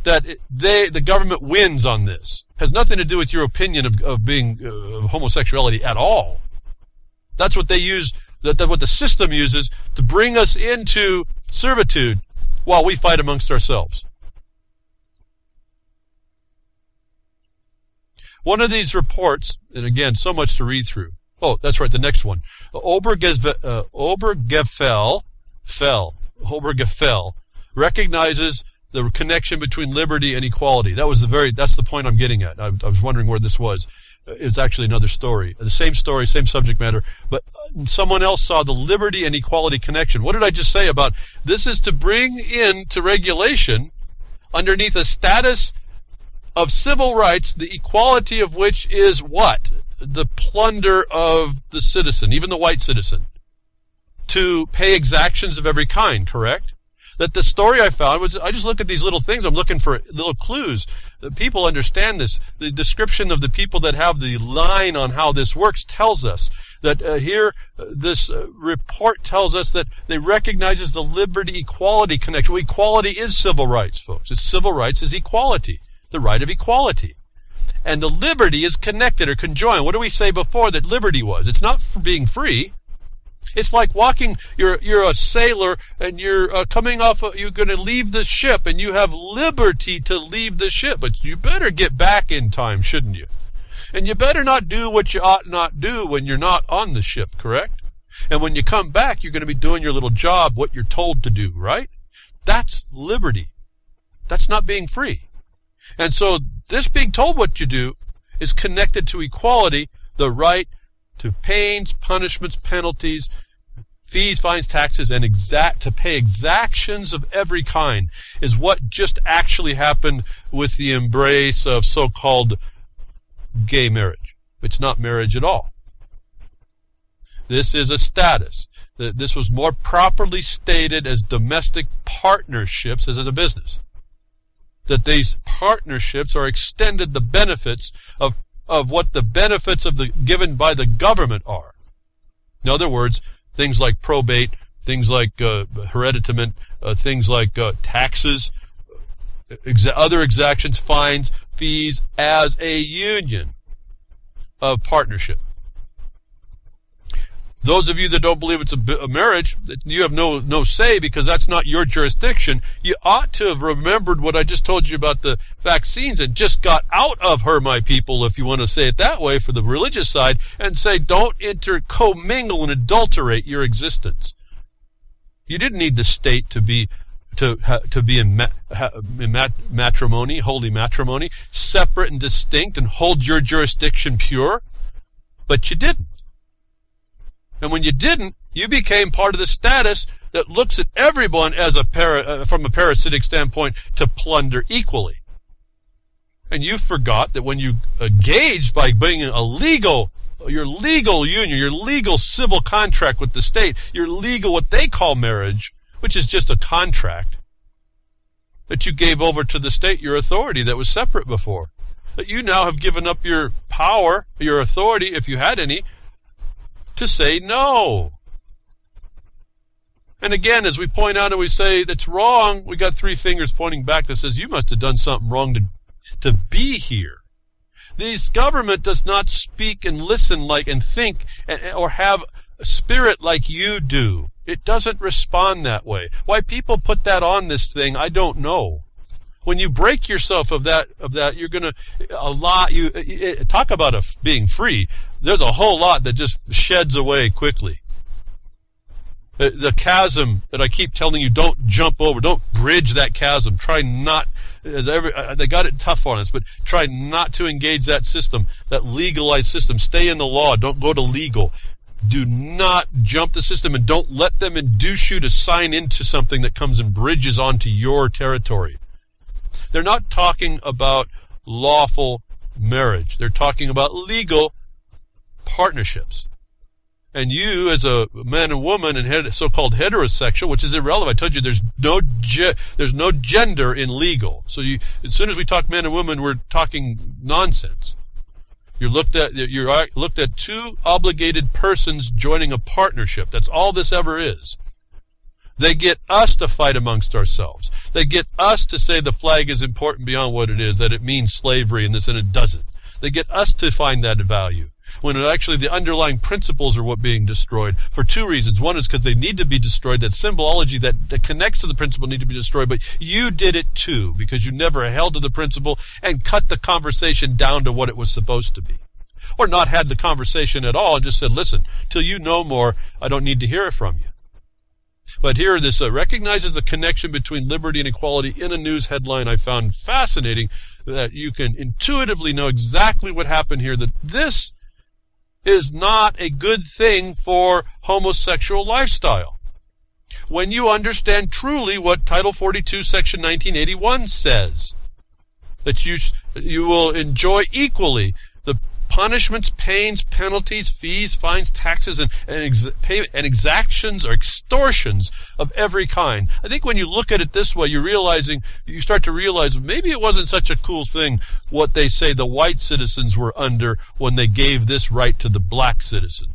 That the government wins on this. Has nothing to do with your opinion of being homosexuality at all. That's what they use, what the system uses to bring us into servitude while we fight amongst ourselves. One of these reports, and again, so much to read through. Oh, that's right, the next one. Obergefell recognizes the connection between liberty and equality. That's the point I'm getting at. I was wondering where this was. It's actually another story. The same story, same subject matter, but someone else saw the liberty and equality connection. What did I just say about this is to bring into regulation underneath a status of civil rights, the equality of which is what? The plunder of the citizen, even the white citizen, to pay exactions of every kind, correct? That the story I found was, I just look at these little things, I'm looking for little clues. That people understand this. The description of the people that have the line on how this works tells us that this report tells us that they recognizes the liberty-equality connection. Well, equality is civil rights, folks. It's civil rights is equality, the right of equality. And the liberty is connected or conjoined. What did we say before that liberty was? It's not for being free. It's like walking, you're a sailor and you're coming off, you're going to leave the ship and you have liberty to leave the ship, but you better get back in time, shouldn't you? And you better not do what you ought not do when you're not on the ship, correct? And when you come back, you're going to be doing your little job, what you're told to do, right? That's liberty. That's not being free. And so this being told what you do is connected to equality, the right to pains, punishments, penalties, fees, fines, taxes, and to pay exactions of every kind is what just actually happened with the embrace of so-called gay marriage. It's not marriage at all. This is a status. This was more properly stated as domestic partnerships as in a business. That these partnerships are extended the benefits of what the benefits of given by the government are. In other words, things like probate, things like hereditament, things like taxes, other exactions, fines, fees as a union of partnership. Those of you that don't believe it's a marriage, you have no say because that's not your jurisdiction. You ought to have remembered what I just told you about the vaccines and just got out of her, my people, if you want to say it that way for the religious side, and say don't commingle and adulterate your existence. You didn't need the state to be in matrimony, holy matrimony, separate and distinct and hold your jurisdiction pure, but you didn't. And when you didn't, you became part of the status that looks at everyone as from a parasitic standpoint to plunder equally. And you forgot that when you engaged by being your legal union, your legal civil contract with the state, your legal what they call marriage, which is just a contract, that you gave over to the state your authority that was separate before. That you now have given up your power, your authority, if you had any, to say no. And again, as we point out and we say that's wrong, we got three fingers pointing back that says you must have done something wrong to be here. This government does not speak and listen like and think or have a spirit like you do. It doesn't respond that way. Why people put that on this thing, I don't know. When you break yourself of that, you're going to talk about being free. There's a whole lot that just sheds away quickly. The chasm that I keep telling you, don't jump over, don't bridge that chasm. Try not. They got it tough on us, but try not to engage that system, that legalized system. Stay in the law. Don't go to legal. Do not jump the system, and don't let them induce you to sign into something that comes and bridges onto your territory. They're not talking about lawful marriage. They're talking about legal partnerships. And you, as a man and woman and so-called heterosexual, which is irrelevant. I told you there's no gender in legal. So as soon as we talk men and women, we're talking nonsense. You're looked at two obligated persons joining a partnership. That's all this ever is. They get us to fight amongst ourselves. They get us to say the flag is important beyond what it is, that it means slavery and this, and it doesn't. They get us to find that value, when actually the underlying principles are what being destroyed for two reasons. One is because they need to be destroyed. That symbology that connects to the principle need to be destroyed, but you did it too, because you never held to the principle and cut the conversation down to what it was supposed to be. Or not had the conversation at all and just said, listen, till you know more, I don't need to hear it from you. But here, this recognizes the connection between liberty and equality in a news headline I found fascinating, that you can intuitively know exactly what happened here, that this is not a good thing for homosexual lifestyle. When you understand truly what Title 42, Section 1981 says, that you will enjoy equally the punishments, pains, penalties, fees, fines, taxes, and exactions or extortions of every kind. I think when you look at it this way, you start to realize maybe it wasn't such a cool thing what they say the white citizens were under when they gave this right to the black citizen,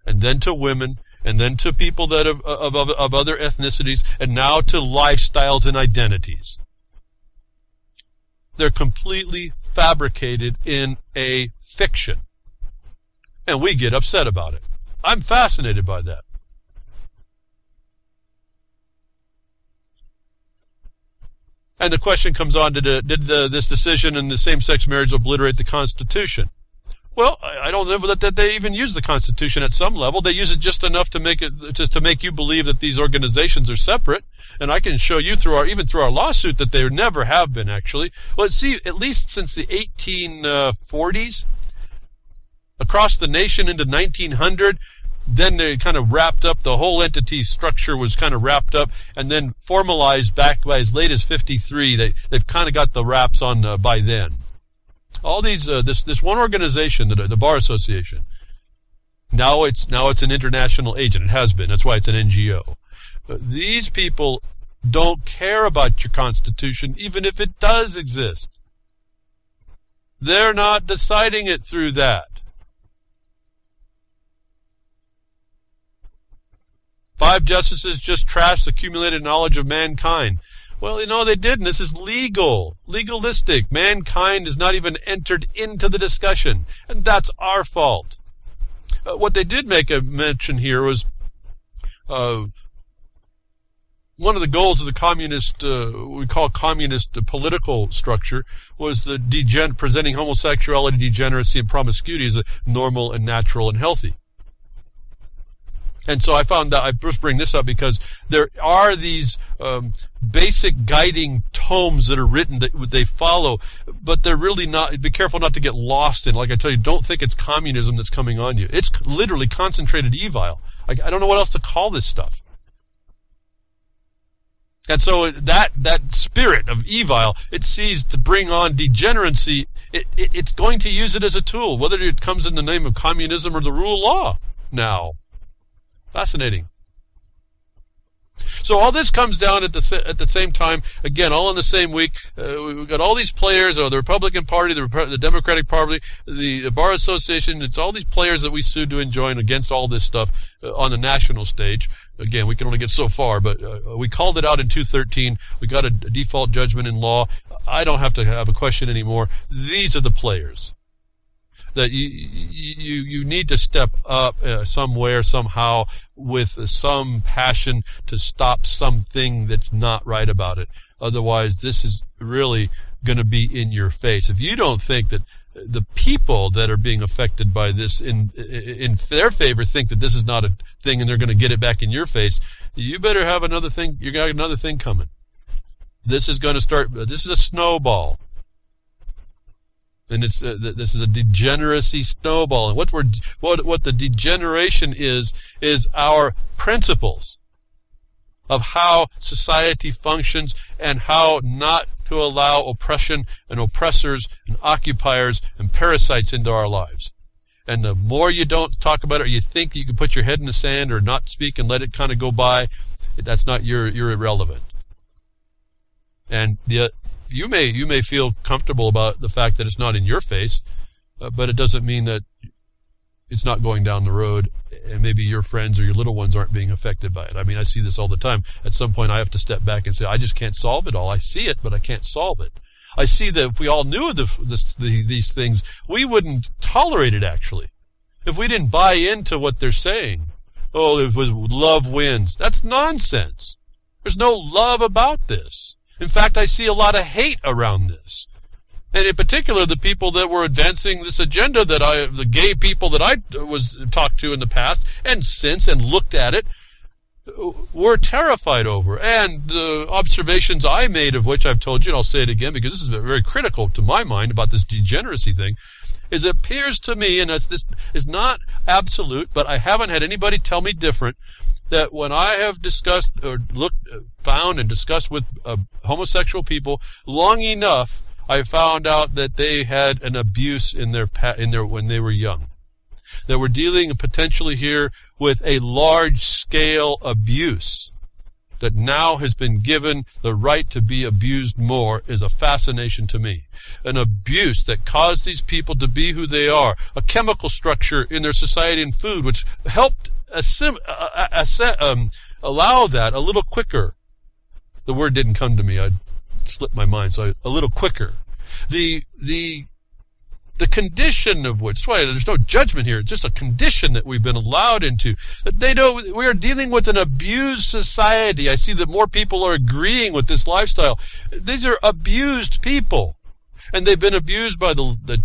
and then to women, and then to people that of other ethnicities, and now to lifestyles and identities. They're completely fabricated in a fiction. And we get upset about it. I'm fascinated by that. And the question comes on, did this decision in the same-sex marriage obliterate the Constitution? Well, I don't know that they even use the Constitution at some level. They use it just enough to make you believe that these organizations are separate. And I can show you even through our lawsuit that they never have been, actually. Well, see, at least since the 1840s, across the nation into 1900, then they kind of wrapped up, the whole entity structure was kind of wrapped up, and then formalized back by as late as 53. They've kind of got the wraps on by then. All these, this one organization, the Bar Association, now it's an international agent. It has been. That's why it's an NGO. But these people don't care about your Constitution, even if it does exist. They're not deciding it through that. 5 justices just trashed accumulated knowledge of mankind. Well, they didn't. This is legalistic. Mankind has not even entered into the discussion, and that's our fault. What they did make a mention here was one of the goals of the communist, we call communist political structure, was the presenting homosexuality, degeneracy, and promiscuity as a normal and natural and healthy. And so I found out, I just bring this up because there are these basic guiding tomes that are written that they follow, but they're really not, be careful not to get lost in. Like I tell you, don't think it's communism that's coming on you. It's literally concentrated evile. I don't know what else to call this stuff. And so that spirit of evile, it sees to bring on degeneracy, it's going to use it as a tool, whether it comes in the name of communism or the rule of law now. Fascinating. So all this comes down at the same time, again, all in the same week. We've got all these players, the Republican Party, the Democratic Party, the Bar Association. It's all these players that we sued to enjoin against all this stuff on the national stage. Again, we can only get so far, but we called it out in 213. We got a default judgment in law. I don't have to have a question anymore. These are the players that you need to step up somewhere, somehow, with some passion to stop something that's not right about it. Otherwise, this is really going to be in your face. If you don't think that the people that are being affected by this in their favor think that this is not a thing and they're going to get it back in your face, you better have another thing. You got another thing coming. This is going to start. This is a snowball. And this is a degeneracy snowball. And what the degeneration is our principles of how society functions and how not to allow oppression and oppressors and occupiers and parasites into our lives. And the more you don't talk about it, or you think you can put your head in the sand or not speak and let it kind of go by, that's not, you're irrelevant. And you may feel comfortable about the fact that it's not in your face, but it doesn't mean that it's not going down the road, and maybe your friends or your little ones aren't being affected by it. I mean, I see this all the time. At some point, I have to step back and say, I just can't solve it all. I see it, but I can't solve it. I see that if we all knew these things, we wouldn't tolerate it, actually. If we didn't buy into what they're saying, it was love wins. That's nonsense. There's no love about this. In fact, I see a lot of hate around this. And in particular, the people that were advancing this agenda, the gay people that I was talked to in the past and since and looked at it, were terrified over. And the observations I made, of which I've told you, and I'll say it again because this is very critical to my mind about this degeneracy thing, is it appears to me, and this is not absolute, but I haven't had anybody tell me different, that when I have discussed or found and discussed with homosexual people long enough, I found out that they had an abuse in their when they were young. That we're dealing potentially here with a large-scale abuse that now has been given the right to be abused more is a fascination to me. An abuse that caused these people to be who they are, a chemical structure in their society and food which helped allow that a little quicker. The word didn't come to me. I slipped my mind, so a little quicker. The condition of which, that's why there's no judgment here, it's just a condition that we've been allowed into. That we are dealing with an abused society. I see that more people are agreeing with this lifestyle. These are abused people. And they've been abused by the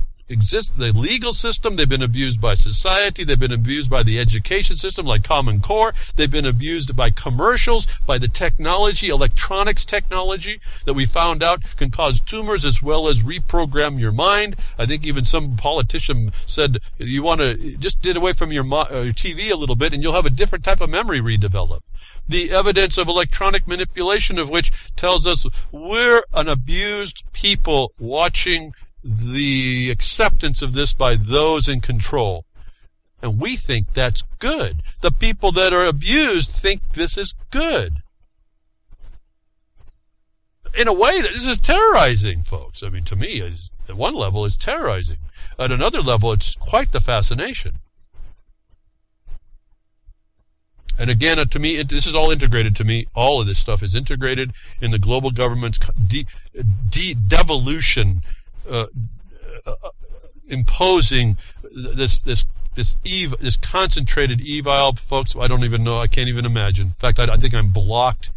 legal system, they've been abused by society, they've been abused by the education system like Common Core, they've been abused by commercials, by the technology, electronics technology that we found out can cause tumors as well as reprogram your mind. I think even some politician said you want to just get away from your TV a little bit and you'll have a different type of memory redevelop. The evidence of electronic manipulation of which tells us we're an abused people watching the acceptance of this by those in control. And we think that's good. The people that are abused think this is good. In a way, this is terrorizing, folks. I mean, to me, at one level, it's terrorizing. At another level, it's quite the fascination. And again, to me, this is all integrated to me. All of this stuff is integrated in the global government's devolution, imposing this concentrated evile, folks. I don't even know. I can't even imagine. In fact, I think I'm blocked.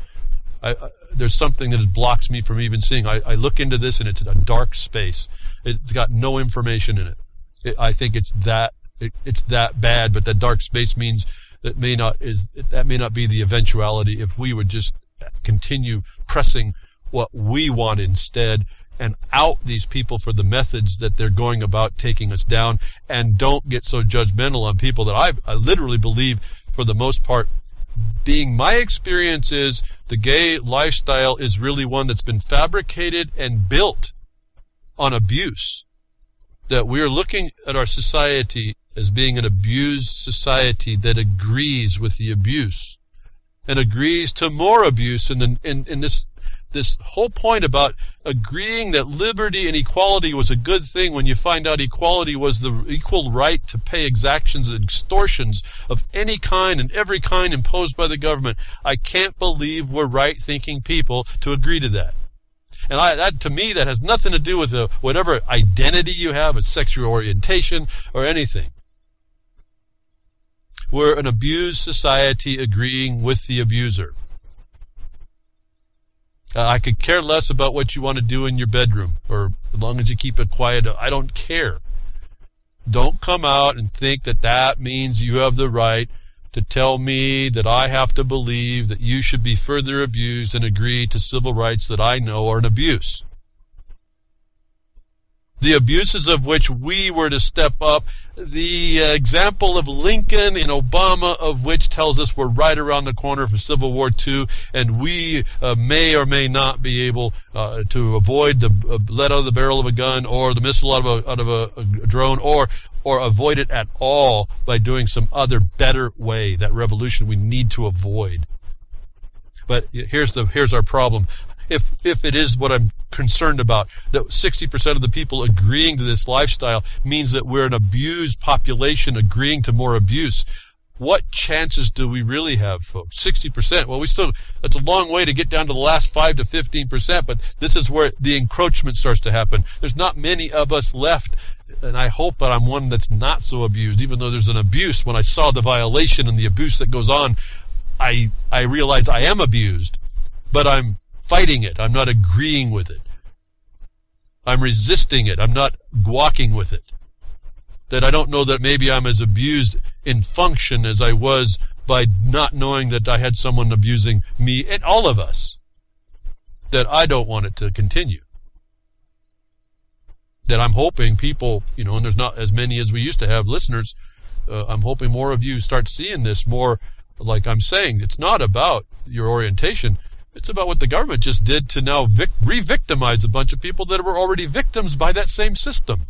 There's something that blocks me from even seeing. I look into this and it's a dark space. It's got no information in it. I think it's that bad. But that dark space means that may not be the eventuality if we would just continue pressing what we want instead, and out these people for the methods that they're going about taking us down, and don't get so judgmental on people that I literally believe, for the most part, being my experience is the gay lifestyle is really one that's been fabricated and built on abuse. That we're looking at our society as being an abused society that agrees with the abuse and agrees to more abuse. And this whole point about agreeing that liberty and equality was a good thing, when you find out equality was the equal right to pay exactions and extortions of any kind and every kind imposed by the government. I can't believe we're right-thinking people to agree to that. And that, to me, that has nothing to do with whatever identity you have, a sexual orientation, or anything. We're an abused society agreeing with the abuser. I could care less about what you want to do in your bedroom, or as long as you keep it quiet. I don't care. Don't come out and think that means you have the right to tell me that I have to believe that you should be further abused and agree to civil rights that I know are an abuse. The abuses of which we were to step up, the example of Lincoln and Obama, of which tells us we're right around the corner for Civil War II, and we may or may not be able to avoid the lead out of the barrel of a gun, or the missile out of a drone, or avoid it at all by doing some other better way. That revolution we need to avoid. But here's our problem. If it is what I'm concerned about, that 60% of the people agreeing to this lifestyle means that we're an abused population agreeing to more abuse, what chances do we really have, folks? 60%. Well, that's a long way to get down to the last 5 to 15%, but this is where the encroachment starts to happen. There's not many of us left, and I hope that I'm one that's not so abused, even though there's an abuse. When I saw the violation and the abuse that goes on, I realized I am abused, but I'm fighting it. I'm not agreeing with it. I'm resisting it. I'm not walking with it. That I don't know that maybe I'm as abused in function as I was by not knowing that I had someone abusing me, and all of us. That I don't want it to continue. That I'm hoping people, and there's not as many as we used to have listeners, I'm hoping more of you start seeing this more, like I'm saying. It's not about your orientation. It's about what the government just did to now re-victimize a bunch of people that were already victims by that same system.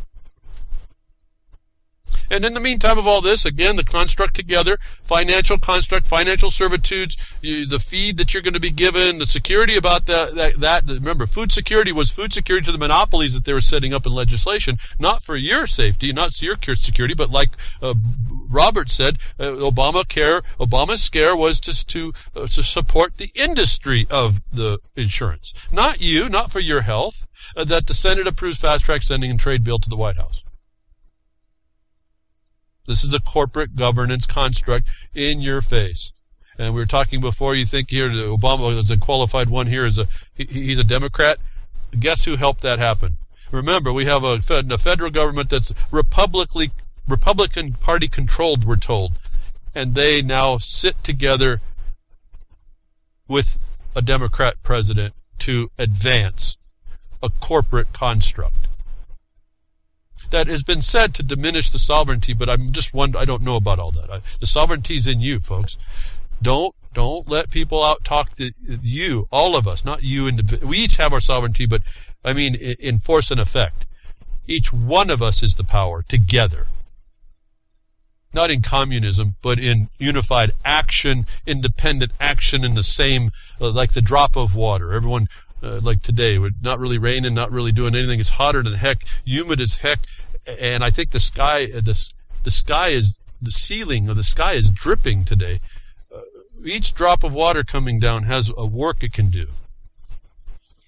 And in the meantime of all this, again, the construct together, financial construct, financial servitudes, the feed that you're going to be given, the security about that. Remember, food security was food security to the monopolies that they were setting up in legislation, not for your safety, not for your security, but like Robert said, Obama's scare was just to support the industry of the insurance. Not you, not for your health, that the Senate approves fast-track sending and trade bill to the White House. This is a corporate governance construct in your face. And we were talking before, you think here that Obama is a qualified one here, he's a Democrat. Guess who helped that happen? Remember, we have a federal government that's Republican Party controlled, we're told. And they now sit together with a Democrat president to advance a corporate construct. That has been said to diminish the sovereignty, but I don't know about all that. The sovereignty's in you, folks. Don't let people out talk to you, all of us, not you. We each have our sovereignty, but I mean in force and effect. Each one of us is the power together. Not in communism, but in unified action, independent action in the same, like the drop of water. Everyone, like today, we're not really raining, not really doing anything. It's hotter than heck, humid as heck, and I think the ceiling of the sky is dripping today. each drop of water coming down has a work it can do.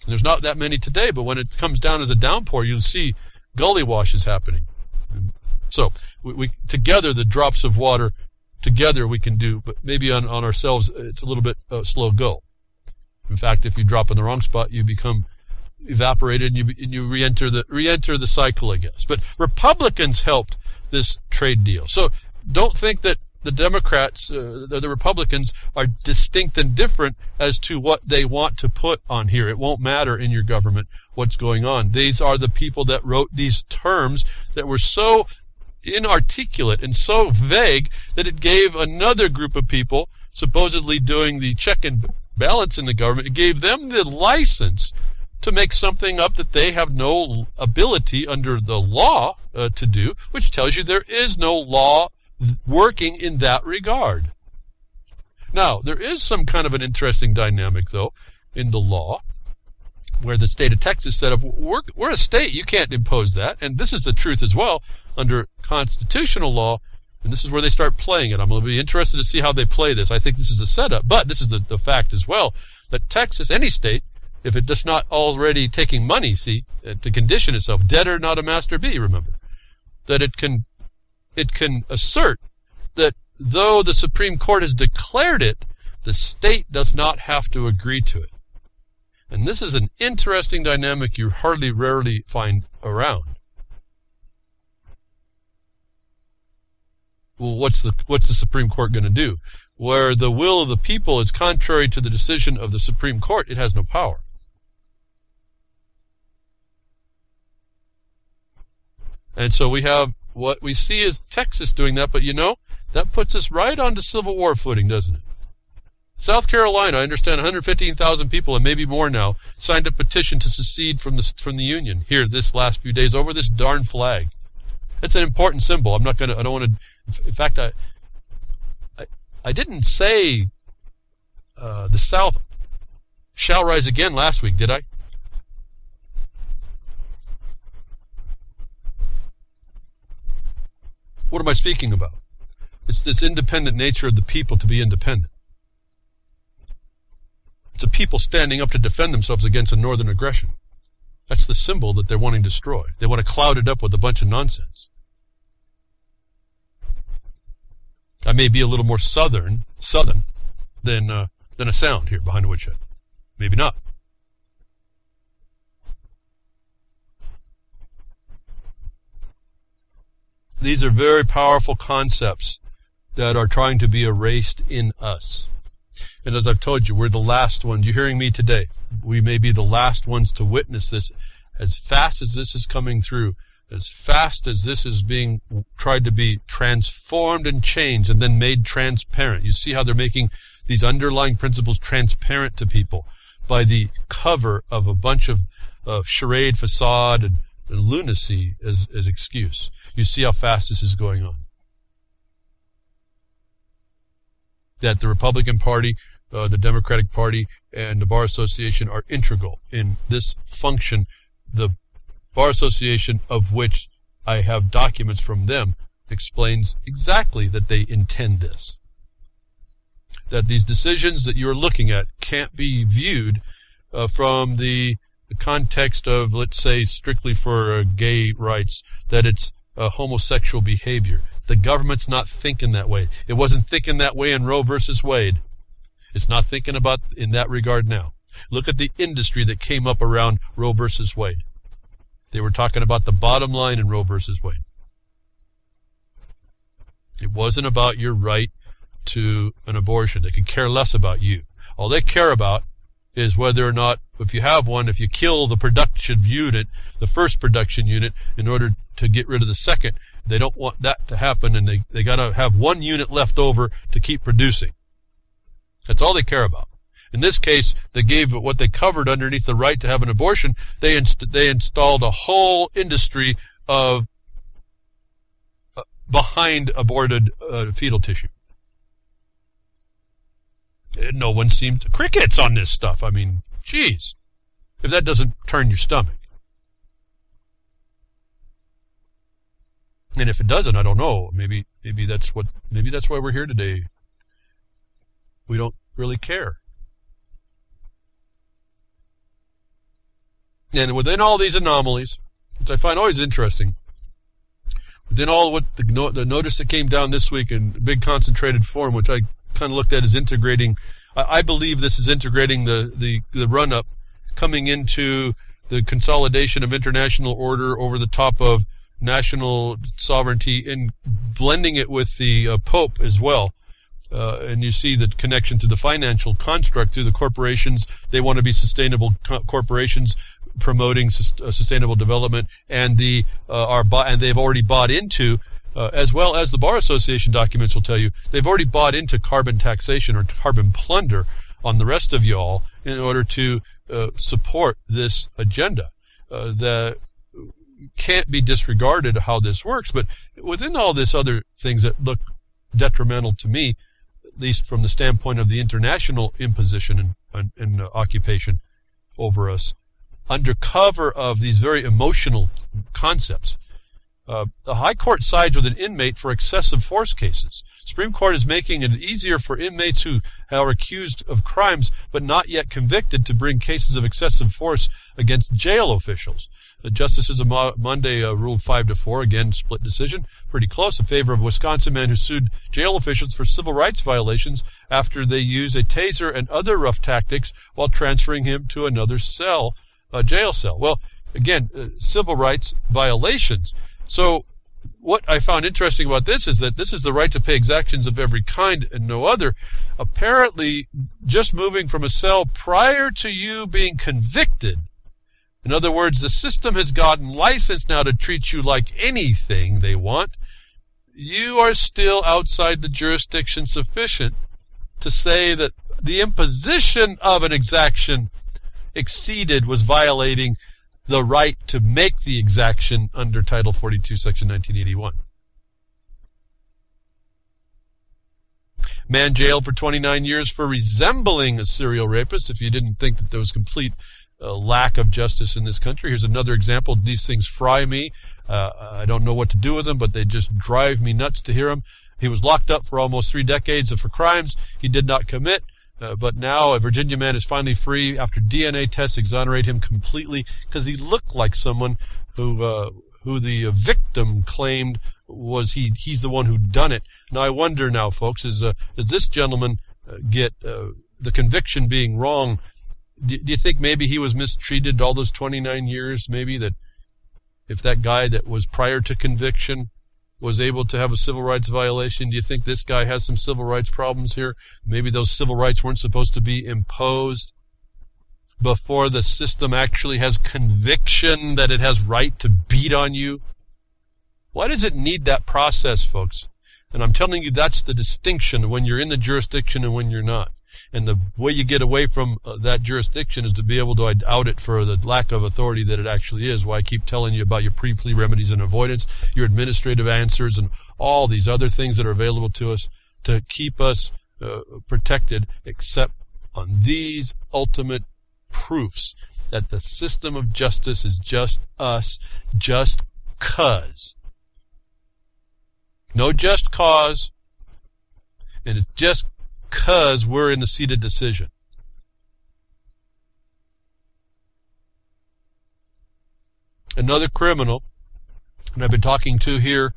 And there's not that many today, but when it comes down as a downpour, you'll see gully washes happening. So we together, the drops of water together we can do, but maybe on ourselves it's a little bit slow go. In fact, if you drop in the wrong spot, you become evaporated and you re-enter the cycle, I guess. But Republicans helped this trade deal. So don't think that the Democrats, the Republicans, are distinct and different as to what they want to put on here. It won't matter in your government what's going on. These are the people that wrote these terms that were so inarticulate and so vague that it gave another group of people supposedly doing the check and balance in the government, it gave them the license to make something up that they have no ability under the law to do, which tells you there is no law working in that regard. Now, there is some kind of an interesting dynamic, though, in the law, where the state of Texas said, if we're a state, you can't impose that. And this is the truth as well, under constitutional law, and this is where they start playing it. I'm going to be interested to see how they play this. I think this is a setup, but this is the fact as well, that Texas, any state, if it does not already taking money, to condition itself, debtor not a master be, remember, that it can assert that though the Supreme Court has declared it, the state does not have to agree to it. And this is an interesting dynamic you rarely find around. Well, what's the Supreme Court going to do? Where the will of the people is contrary to the decision of the Supreme Court, it has no power. And so we have what we see is Texas doing that, but that puts us right onto Civil War footing, doesn't it? South Carolina, I understand 115,000 people and maybe more now signed a petition to secede from the Union here this last few days over this darn flag. It's an important symbol. I don't want to, in fact, I didn't say the South shall rise again last week, did I? What am I speaking about? It's this independent nature of the people to be independent. It's a people standing up to defend themselves against a northern aggression. That's the symbol that they're wanting to destroy. They want to cloud it up with a bunch of nonsense. I may be a little more southern than a sound here behind the woodshed. Maybe not. These are very powerful concepts that are trying to be erased in us. And as I've told you, we're the last ones. You're hearing me today. We may be the last ones to witness this. As fast as this is coming through, as fast as this is being tried to be transformed and changed and then made transparent. You see how they're making these underlying principles transparent to people by the cover of a bunch of charade, facade, and lunacy as excuse. You see how fast this is going on. That the Republican Party, the Democratic Party, and the Bar Association are integral in this function. The Bar Association, of which I have documents from them, explains exactly that they intend this. That these decisions that you're looking at can't be viewed from the context of, let's say, strictly for gay rights, that it's homosexual behavior. The government's not thinking that way. It wasn't thinking that way in Roe versus Wade. It's not thinking about in that regard now. Look at the industry that came up around Roe versus Wade. They were talking about the bottom line in Roe versus Wade. It wasn't about your right to an abortion. They could care less about you. All they care about is whether or not, if you have one, if you kill the production unit, the first production unit, in order to get rid of the second, they don't want that to happen, and they got to have one unit left over to keep producing. That's all they care about. In this case, they gave what they covered underneath the right to have an abortion. They installed a whole industry of behind aborted fetal tissue. And no one seemed to crickets on this stuff. I mean, geez, if that doesn't turn your stomach. And if it doesn't, I don't know. Maybe that's why we're here today. We don't really care. And within all these anomalies, which I find always interesting, within all what the notice that came down this week in big concentrated form, which I kind of looked at as integrating, I believe this is integrating the run-up coming into the consolidation of international order over the top of national sovereignty and blending it with the Pope as well. And you see the connection to the financial construct through the corporations. They want to be sustainable corporations promoting sustainable development, and they've already bought into, as well as the Bar Association documents will tell you, they've already bought into carbon taxation or carbon plunder on the rest of y'all in order to support this agenda. That can't be disregarded how this works, but within all this other things that look detrimental to me, at least from the standpoint of the international imposition and occupation over us, under cover of these very emotional concepts. The High Court sides with an inmate for excessive force cases. Supreme Court is making it easier for inmates who are accused of crimes but not yet convicted to bring cases of excessive force against jail officials. The justices of Monday ruled 5-4, again split decision, pretty close, in favor of a Wisconsin man who sued jail officials for civil rights violations after they used a taser and other rough tactics while transferring him to another cell. A jail cell. Well, again, civil rights violations. So what I found interesting about this is that this is the right to pay exactions of every kind and no other. Apparently, just moving from a cell prior to you being convicted. In other words, the system has gotten licensed now to treat you like anything they want. You are still outside the jurisdiction sufficient to say that the imposition of an exaction was violating the right to make the exaction under Title 42, Section 1981. Man jailed for 29 years for resembling a serial rapist. If you didn't think that there was complete lack of justice in this country, here's another example. These things fry me. I don't know what to do with them, but they just drive me nuts to hear them. He was locked up for almost 3 decades for crimes he did not commit. But now a Virginia man is finally free after DNA tests exonerate him completely because he looked like someone who the victim claimed was he's the one who done it. Now I wonder now, folks, does this gentleman get the conviction being wrong? Do you think maybe he was mistreated all those 29 years? Maybe that if that guy that was prior to conviction was able to have a civil rights violation, do you think this guy has some civil rights problems here? Maybe those civil rights weren't supposed to be imposed before the system actually has conviction that it has right to beat on you. Why does it need that process, folks? And I'm telling you, that's the distinction when you're in the jurisdiction and when you're not. And the way you get away from that jurisdiction is to be able to out it for the lack of authority that it actually is. Why I keep telling you about your pre-plea remedies and avoidance, your administrative answers, and all these other things that are available to us to keep us protected, except on these ultimate proofs that the system of justice is just us, just 'cause. No just cause, and it's just 'cause we're in the seat of decision. Another criminal, and I've been talking to here,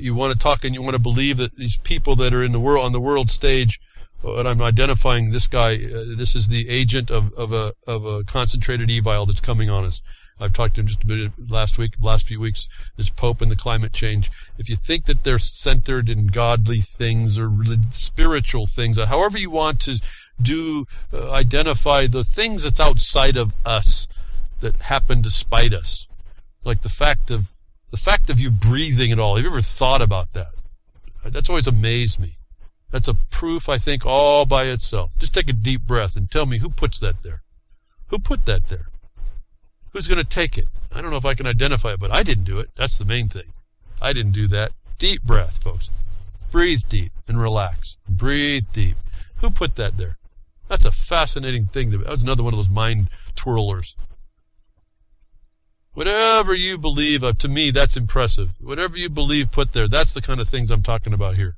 you want to talk and you want to believe that these people that are in the world on the world stage, and I'm identifying this guy, this is the agent of a concentrated evile that's coming on us. I've talked to him just a bit last few weeks, this Pope and the climate change. If you think that they're centered in godly things or spiritual things, or however you want to identify the things that's outside of us that happen to spite us, like the fact of you breathing at all. Have you ever thought about that? That's always amazed me. That's a proof, I think, all by itself. Just take a deep breath and tell me who puts that there. Who put that there? Who's going to take it? I don't know if I can identify it, but I didn't do it. That's the main thing. I didn't do that. Deep breath, folks. Breathe deep and relax. Breathe deep. Who put that there? That's a fascinating thing. That was another one of those mind twirlers. Whatever you believe, to me, that's impressive. Whatever you believe put there, that's the kind of things I'm talking about here.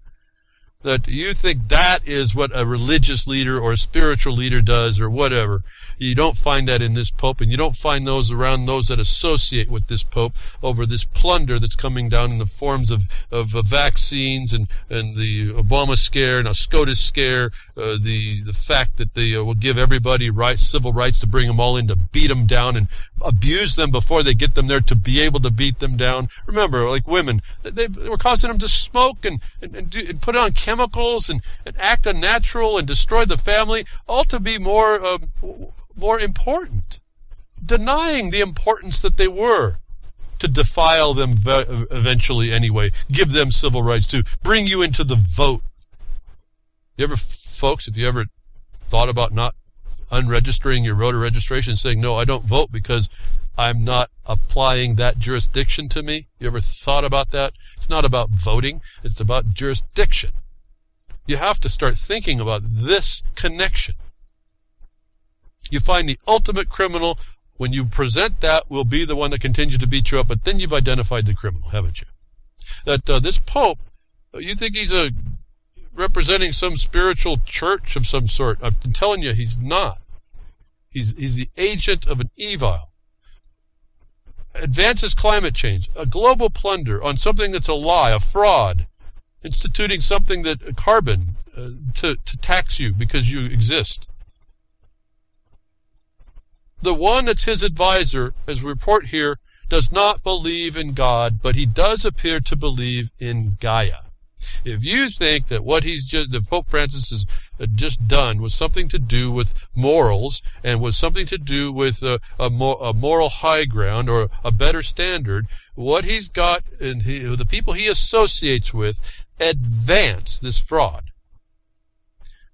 that you think that is what a religious leader or a spiritual leader does or whatever. You don't find that in this Pope, and you don't find those around those that associate with this Pope over this plunder that's coming down in the forms of vaccines and the Obama scare and a SCOTUS scare, the fact that they will give everybody civil rights to bring them all in, to beat them down and abuse them before they get them there to be able to beat them down. Remember, like women, they were causing them to smoke and put on chemicals and act unnatural and destroy the family, all to be more important, denying the importance that they were, to defile them eventually anyway, give them civil rights, to bring you into the vote. Folks, have you ever thought about not unregistering your voter registration, saying, no, I don't vote because I'm not applying that jurisdiction to me? You ever thought about that? It's not about voting, it's about jurisdiction. You have to start thinking about this connection. You find the ultimate criminal. When you present that, will be the one that continues to beat you up, but then you've identified the criminal, haven't you? That this Pope, you think he's representing some spiritual church of some sort. I'm telling you, he's not. He's the agent of an evile. Advances climate change, a global plunder on something that's a lie, a fraud, instituting something that carbon to tax you because you exist. The one that's his advisor, as we report here, does not believe in God, but he does appear to believe in Gaia. If you think that what the Pope Francis has just done was something to do with morals and was something to do with a moral high ground or a better standard, what he's got and the people he associates with advance this fraud.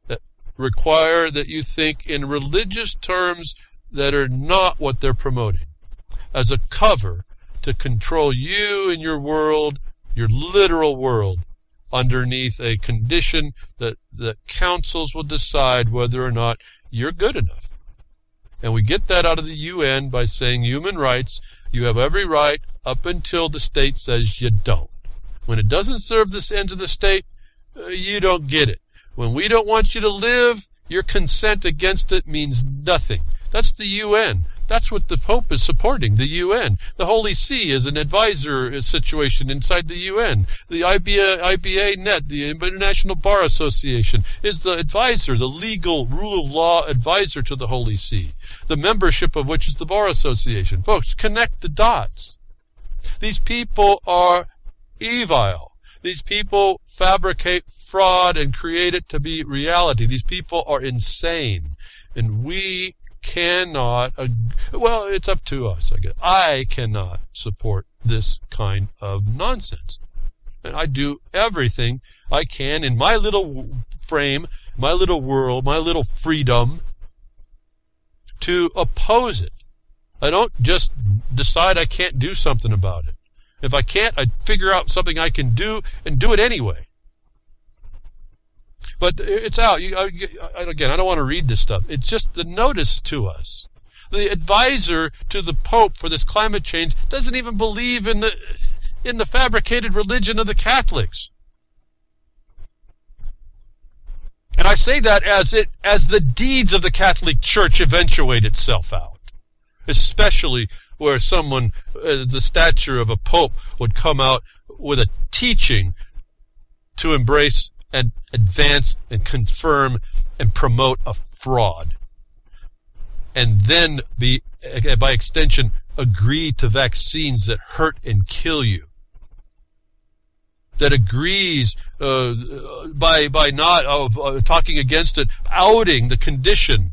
That require that you think in religious terms that are not what they're promoting, as a cover to control you and your world, your literal world, underneath a condition that councils will decide whether or not you're good enough. And we get that out of the UN by saying human rights, you have every right up until the state says you don't. When it doesn't serve the ends of the state, you don't get it. When we don't want you to live, your consent against it means nothing. That's the UN. That's what the Pope is supporting, the UN. The Holy See is an advisor situation inside the UN. The IBA Net, the International Bar Association, is the advisor, the legal rule of law advisor to the Holy See, the membership of which is the Bar Association. Folks, connect the dots. These people are evile. These people fabricate fraud and create it to be reality. These people are insane. And we cannot, well, it's up to us, I guess. I cannot support this kind of nonsense. And I do everything I can in my little frame, my little world, my little freedom to oppose it. I don't just decide I can't do something about it. If I can't, I figure out something I can do and do it anyway. But it's out. Again, I don't want to read this stuff. It's just the notice to us. The advisor to the Pope for this climate change doesn't even believe in the fabricated religion of the Catholics. And I say that as the deeds of the Catholic Church eventuate itself out. Especially where someone, the stature of a Pope, would come out with a teaching to embrace and advance and confirm and promote a fraud. And then by extension, agree to vaccines that hurt and kill you. That agrees by not talking against it, outing the condition.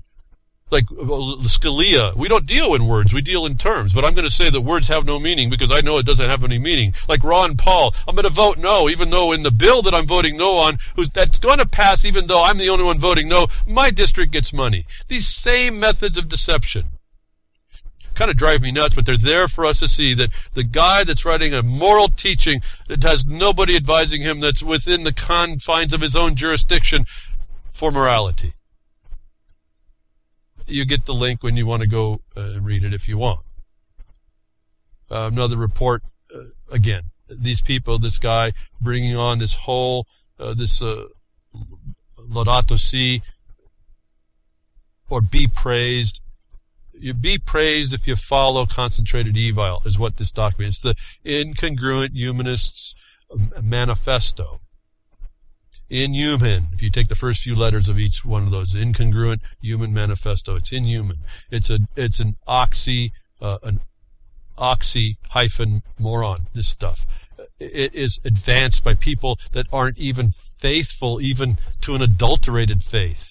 Like Scalia, we don't deal in words, we deal in terms. But I'm going to say that words have no meaning because I know it doesn't have any meaning. Like Ron Paul, I'm going to vote no, even though in the bill that I'm voting no on, that's going to pass even though I'm the only one voting no, my district gets money. These same methods of deception kind of drive me nuts, but they're there for us to see that the guy that's writing a moral teaching that has nobody advising him that's within the confines of his own jurisdiction for morality. You get the link when you want to go read it if you want. Another report, again, these people, this guy bringing on this whole, this Laudato Si, or be praised. You be praised if you follow concentrated evile, is what this document is. The Incongruent Humanists Manifesto. Inhuman, if you take the first few letters of each one of those. Incongruent Human Manifesto. It's inhuman. It's an oxy hyphen moron, this stuff. It is advanced by people that aren't even faithful even to an adulterated faith.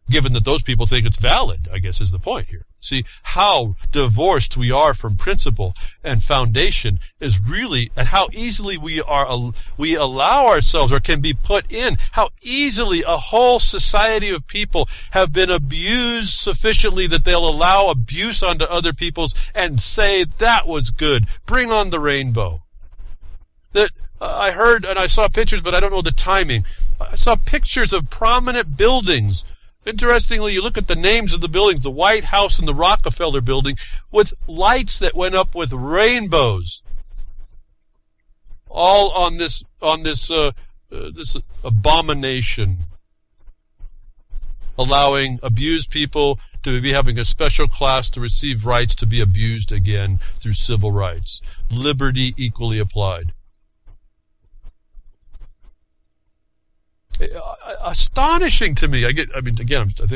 Given that those people think it's valid, I guess is the point here. See, how divorced we are from principle and foundation is really, and how easily we allow ourselves, or can be put in, how easily a whole society of people have been abused sufficiently that they'll allow abuse onto other people's and say, that was good, bring on the rainbow. That I heard, and I saw pictures, but I don't know the timing. I saw pictures of prominent buildings. Interestingly, you look at the names of the buildings, the White House and the Rockefeller Building, with lights that went up with rainbows, all on this abomination, allowing abused people to be having a special class to receive rights to be abused again through civil rights. Liberty equally applied. Astonishing to me. I think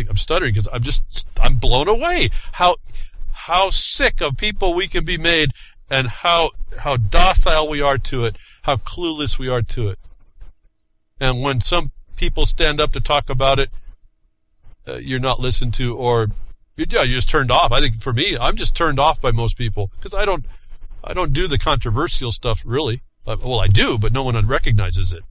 I'm stuttering because I'm blown away how sick of people we can be made, and how docile we are to it, how clueless we are to it. And when some people stand up to talk about it, you're not listened to, or you're just turned off. I think for me, I'm just turned off by most people because I don't do the controversial stuff really. Well, I do, but no one recognizes it.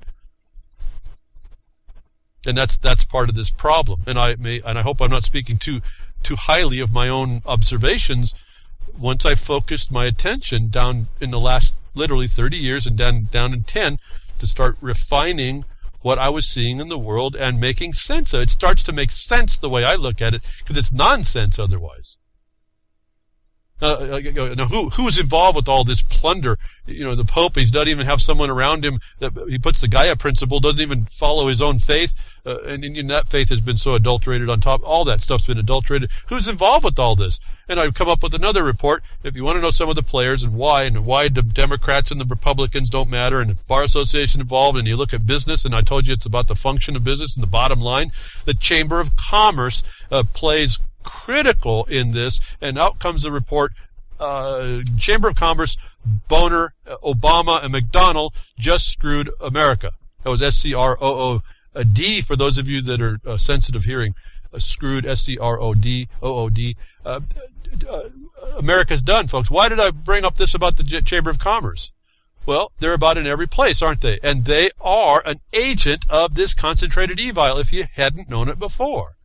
And that's part of this problem. And I hope I'm not speaking too highly of my own observations. Once I focused my attention down in the last literally 30 years and down in 10 to start refining what I was seeing in the world and making sense of it. It starts to make sense the way I look at it, because it's nonsense otherwise. Who is involved with all this plunder? The Pope, he doesn't even have someone around him that he puts the Gaia principle, doesn't even follow his own faith, and that faith has been so adulterated on top. All that stuff's been adulterated. Who's involved with all this? And I've come up with another report. If you want to know some of the players and why the Democrats and the Republicans don't matter, and the Bar Association involved, and you look at business, and I told you it's about the function of business and the bottom line. The Chamber of Commerce plays critical in this, and out comes the report. Chamber of Commerce, Boner, Obama, and McDonnell just screwed America. That was SCROOD for those of you that are sensitive hearing. Screwed, SCROOD. America's done, folks. Why did I bring up this about the Chamber of Commerce? Well, they're about in every place, aren't they? And they are an agent of this concentrated evil, if you hadn't known it before.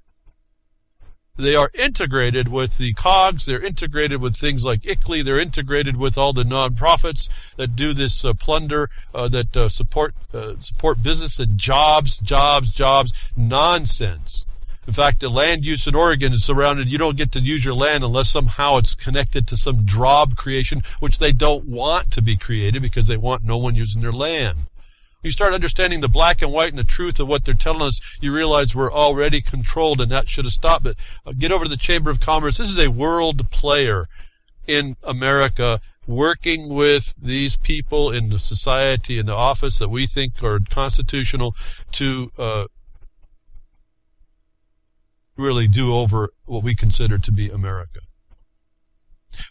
They are integrated with the COGS. They're integrated with things like ICLEI. They're integrated with all the nonprofits that do this plunder, that support business and jobs. Nonsense. In fact, the land use in Oregon is surrounded. You don't get to use your land unless somehow it's connected to some job creation, which they don't want to be created because they want no one using their land. You start understanding the black and white and the truth of what they're telling us, you realize we're already controlled, and that should have stopped. But get over to the Chamber of Commerce. This is a world player in America, working with these people in the society, in the office that we think are constitutional, to really do over what we consider to be America.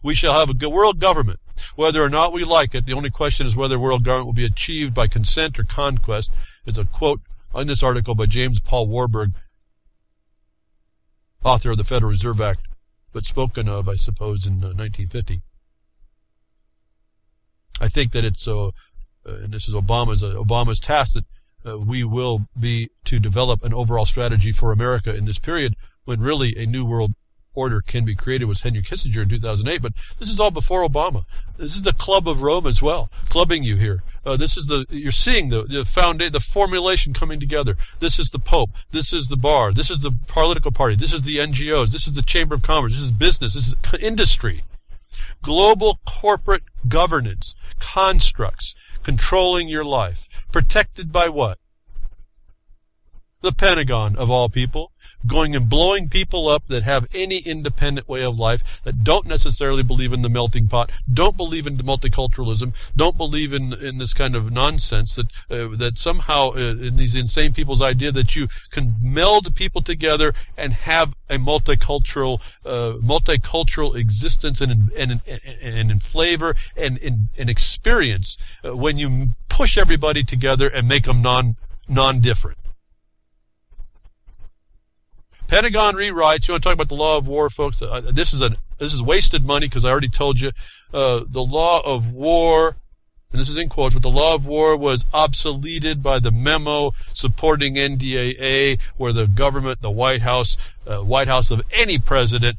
We shall have a world government. Whether or not we like it, the only question is whether world government will be achieved by consent or conquest. It's a quote in this article by James Paul Warburg, author of the Federal Reserve Act, but spoken of, I suppose, in 1950. I think that it's, and this is Obama's task, that we will be to develop an overall strategy for America in this period when really a new world order can be created. Was Henry Kissinger in 2008, but this is all before Obama. This is the Club of Rome as well, clubbing you here. You're seeing the formulation coming together. This is the Pope. This is the bar. This is the political party. This is the NGOs. This is the Chamber of Commerce. This is business. This is industry. Global corporate governance constructs controlling your life, Protected by what? The Pentagon, of all people, going and blowing people up that have any independent way of life, that don't necessarily believe in the melting pot, don't believe in multiculturalism, don't believe in this kind of nonsense that somehow in these insane people's idea that you can meld people together and have a multicultural existence and in flavor and in experience when you push everybody together and make them non-different. Pentagon rewrites. You want to talk about the law of war, folks? This is wasted money because I already told you the law of war, and this is in quotes, but the law of war was obsoleted by the memo supporting NDAA, where the government, the White House of any president,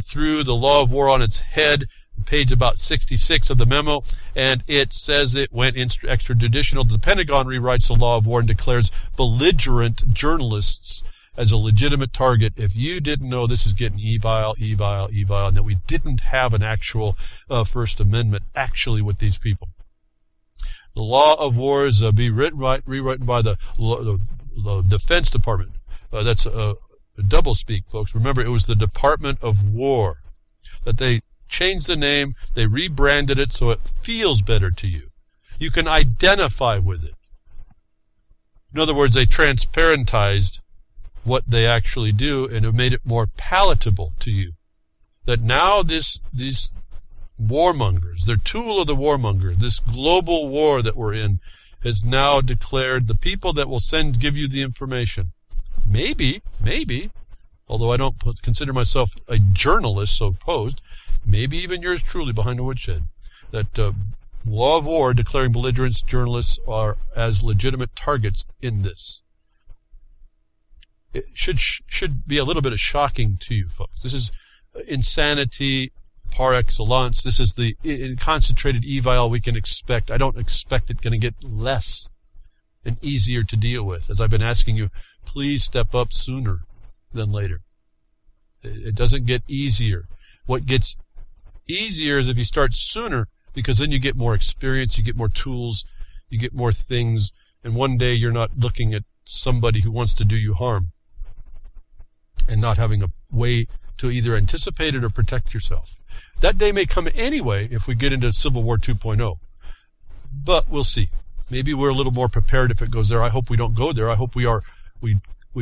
threw the law of war on its head. Page about 66 of the memo, and it says it went extrajudicial. The Pentagon rewrites the law of war and declares belligerent journalists as a legitimate target. If you didn't know, this is getting evile, and that we didn't have an actual First Amendment actually with these people. The law of war is rewritten by the Defense Department. That's a double speak, folks. Remember, it was the Department of War. That they changed the name, they rebranded it so it feels better to you. You can identify with it. In other words, they transparentized what they actually do, and it made it more palatable to you. That now these warmongers, they're tool of the warmonger, this global war that we're in, has now declared the people that will give you the information. Maybe, although I don't consider myself a journalist, so opposed, maybe even yours truly behind the woodshed, that law of war declaring belligerent journalists are as legitimate targets in this. It should be a little bit of shocking to you folks. This is insanity par excellence. This is the concentrated evile we can expect. I don't expect it going to get less and easier to deal with. As I've been asking you, please step up sooner than later. It doesn't get easier. What gets easier is if you start sooner, because then you get more experience, you get more tools, you get more things, and one day you're not looking at somebody who wants to do you harm and not having a way to either anticipate it or protect yourself. That day may come anyway if we get into Civil War 2.0. But we'll see. Maybe we're a little more prepared if it goes there. I hope we don't go there. I hope we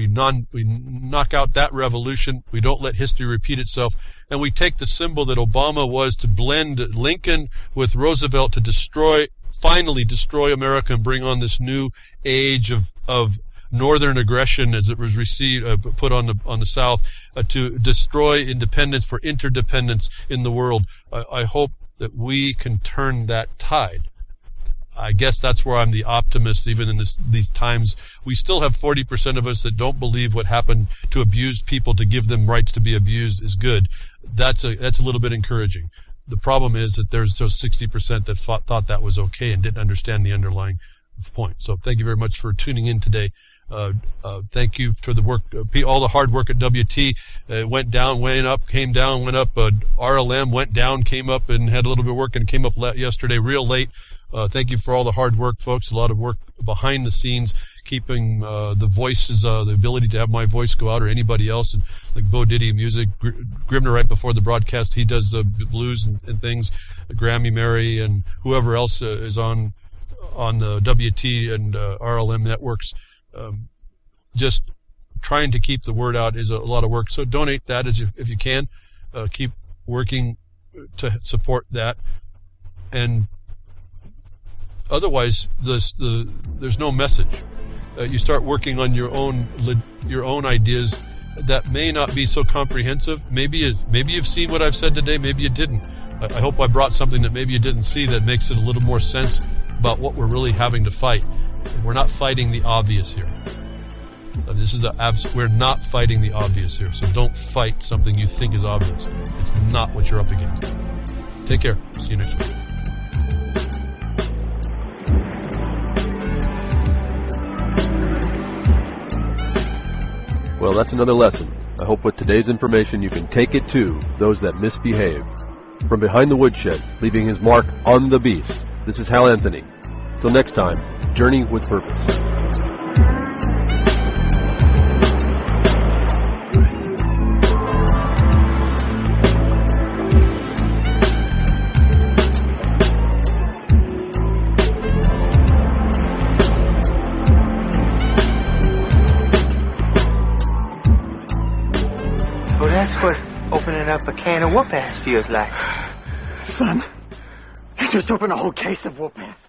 knock out that revolution. We don't let history repeat itself. And we take the symbol that Obama was to blend Lincoln with Roosevelt to finally destroy America and bring on this new age of northern aggression, as it was put on the South, to destroy independence for interdependence in the world. I hope that we can turn that tide. I guess that's where I'm the optimist, even in these times. We still have 40% of us that don't believe what happened to abused people to give them rights to be abused is good. That's a little bit encouraging. The problem is that there's those 60% that thought that was okay and didn't understand the underlying point. So thank you very much for tuning in today. Thank you for the work, all the hard work at WT. Went down, went up, came down, went up. RLM went down, came up, and had a little bit of work, and came up yesterday real late. Thank you for all the hard work, folks. A lot of work behind the scenes, keeping the voices, the ability to have my voice go out, or anybody else, and like Bo Diddy Music, Grimner right before the broadcast, he does the blues and things, Grammy Mary, and whoever else is on the WT and RLM networks. Just trying to keep the word out is a lot of work. So donate that if you can. Keep working to support that. And otherwise, there's no message. You start working on your own ideas that may not be so comprehensive. Maybe you've seen what I've said today. Maybe you didn't. I hope I brought something that maybe you didn't see that makes it a little more sense about what we're really having to fight. We're not fighting the obvious here. We're not fighting the obvious here. So don't fight something you think is obvious. It's not what you're up against. Take care. See you next week. Well, that's another lesson. I hope with today's information you can take it to those that misbehave. From behind the woodshed, leaving his mark on the beast, this is Hal Anthony. Till next time, Journey with Purpose. So that's what opening up a can of whoop-ass feels like. Son, you just opened a whole case of whoop-ass.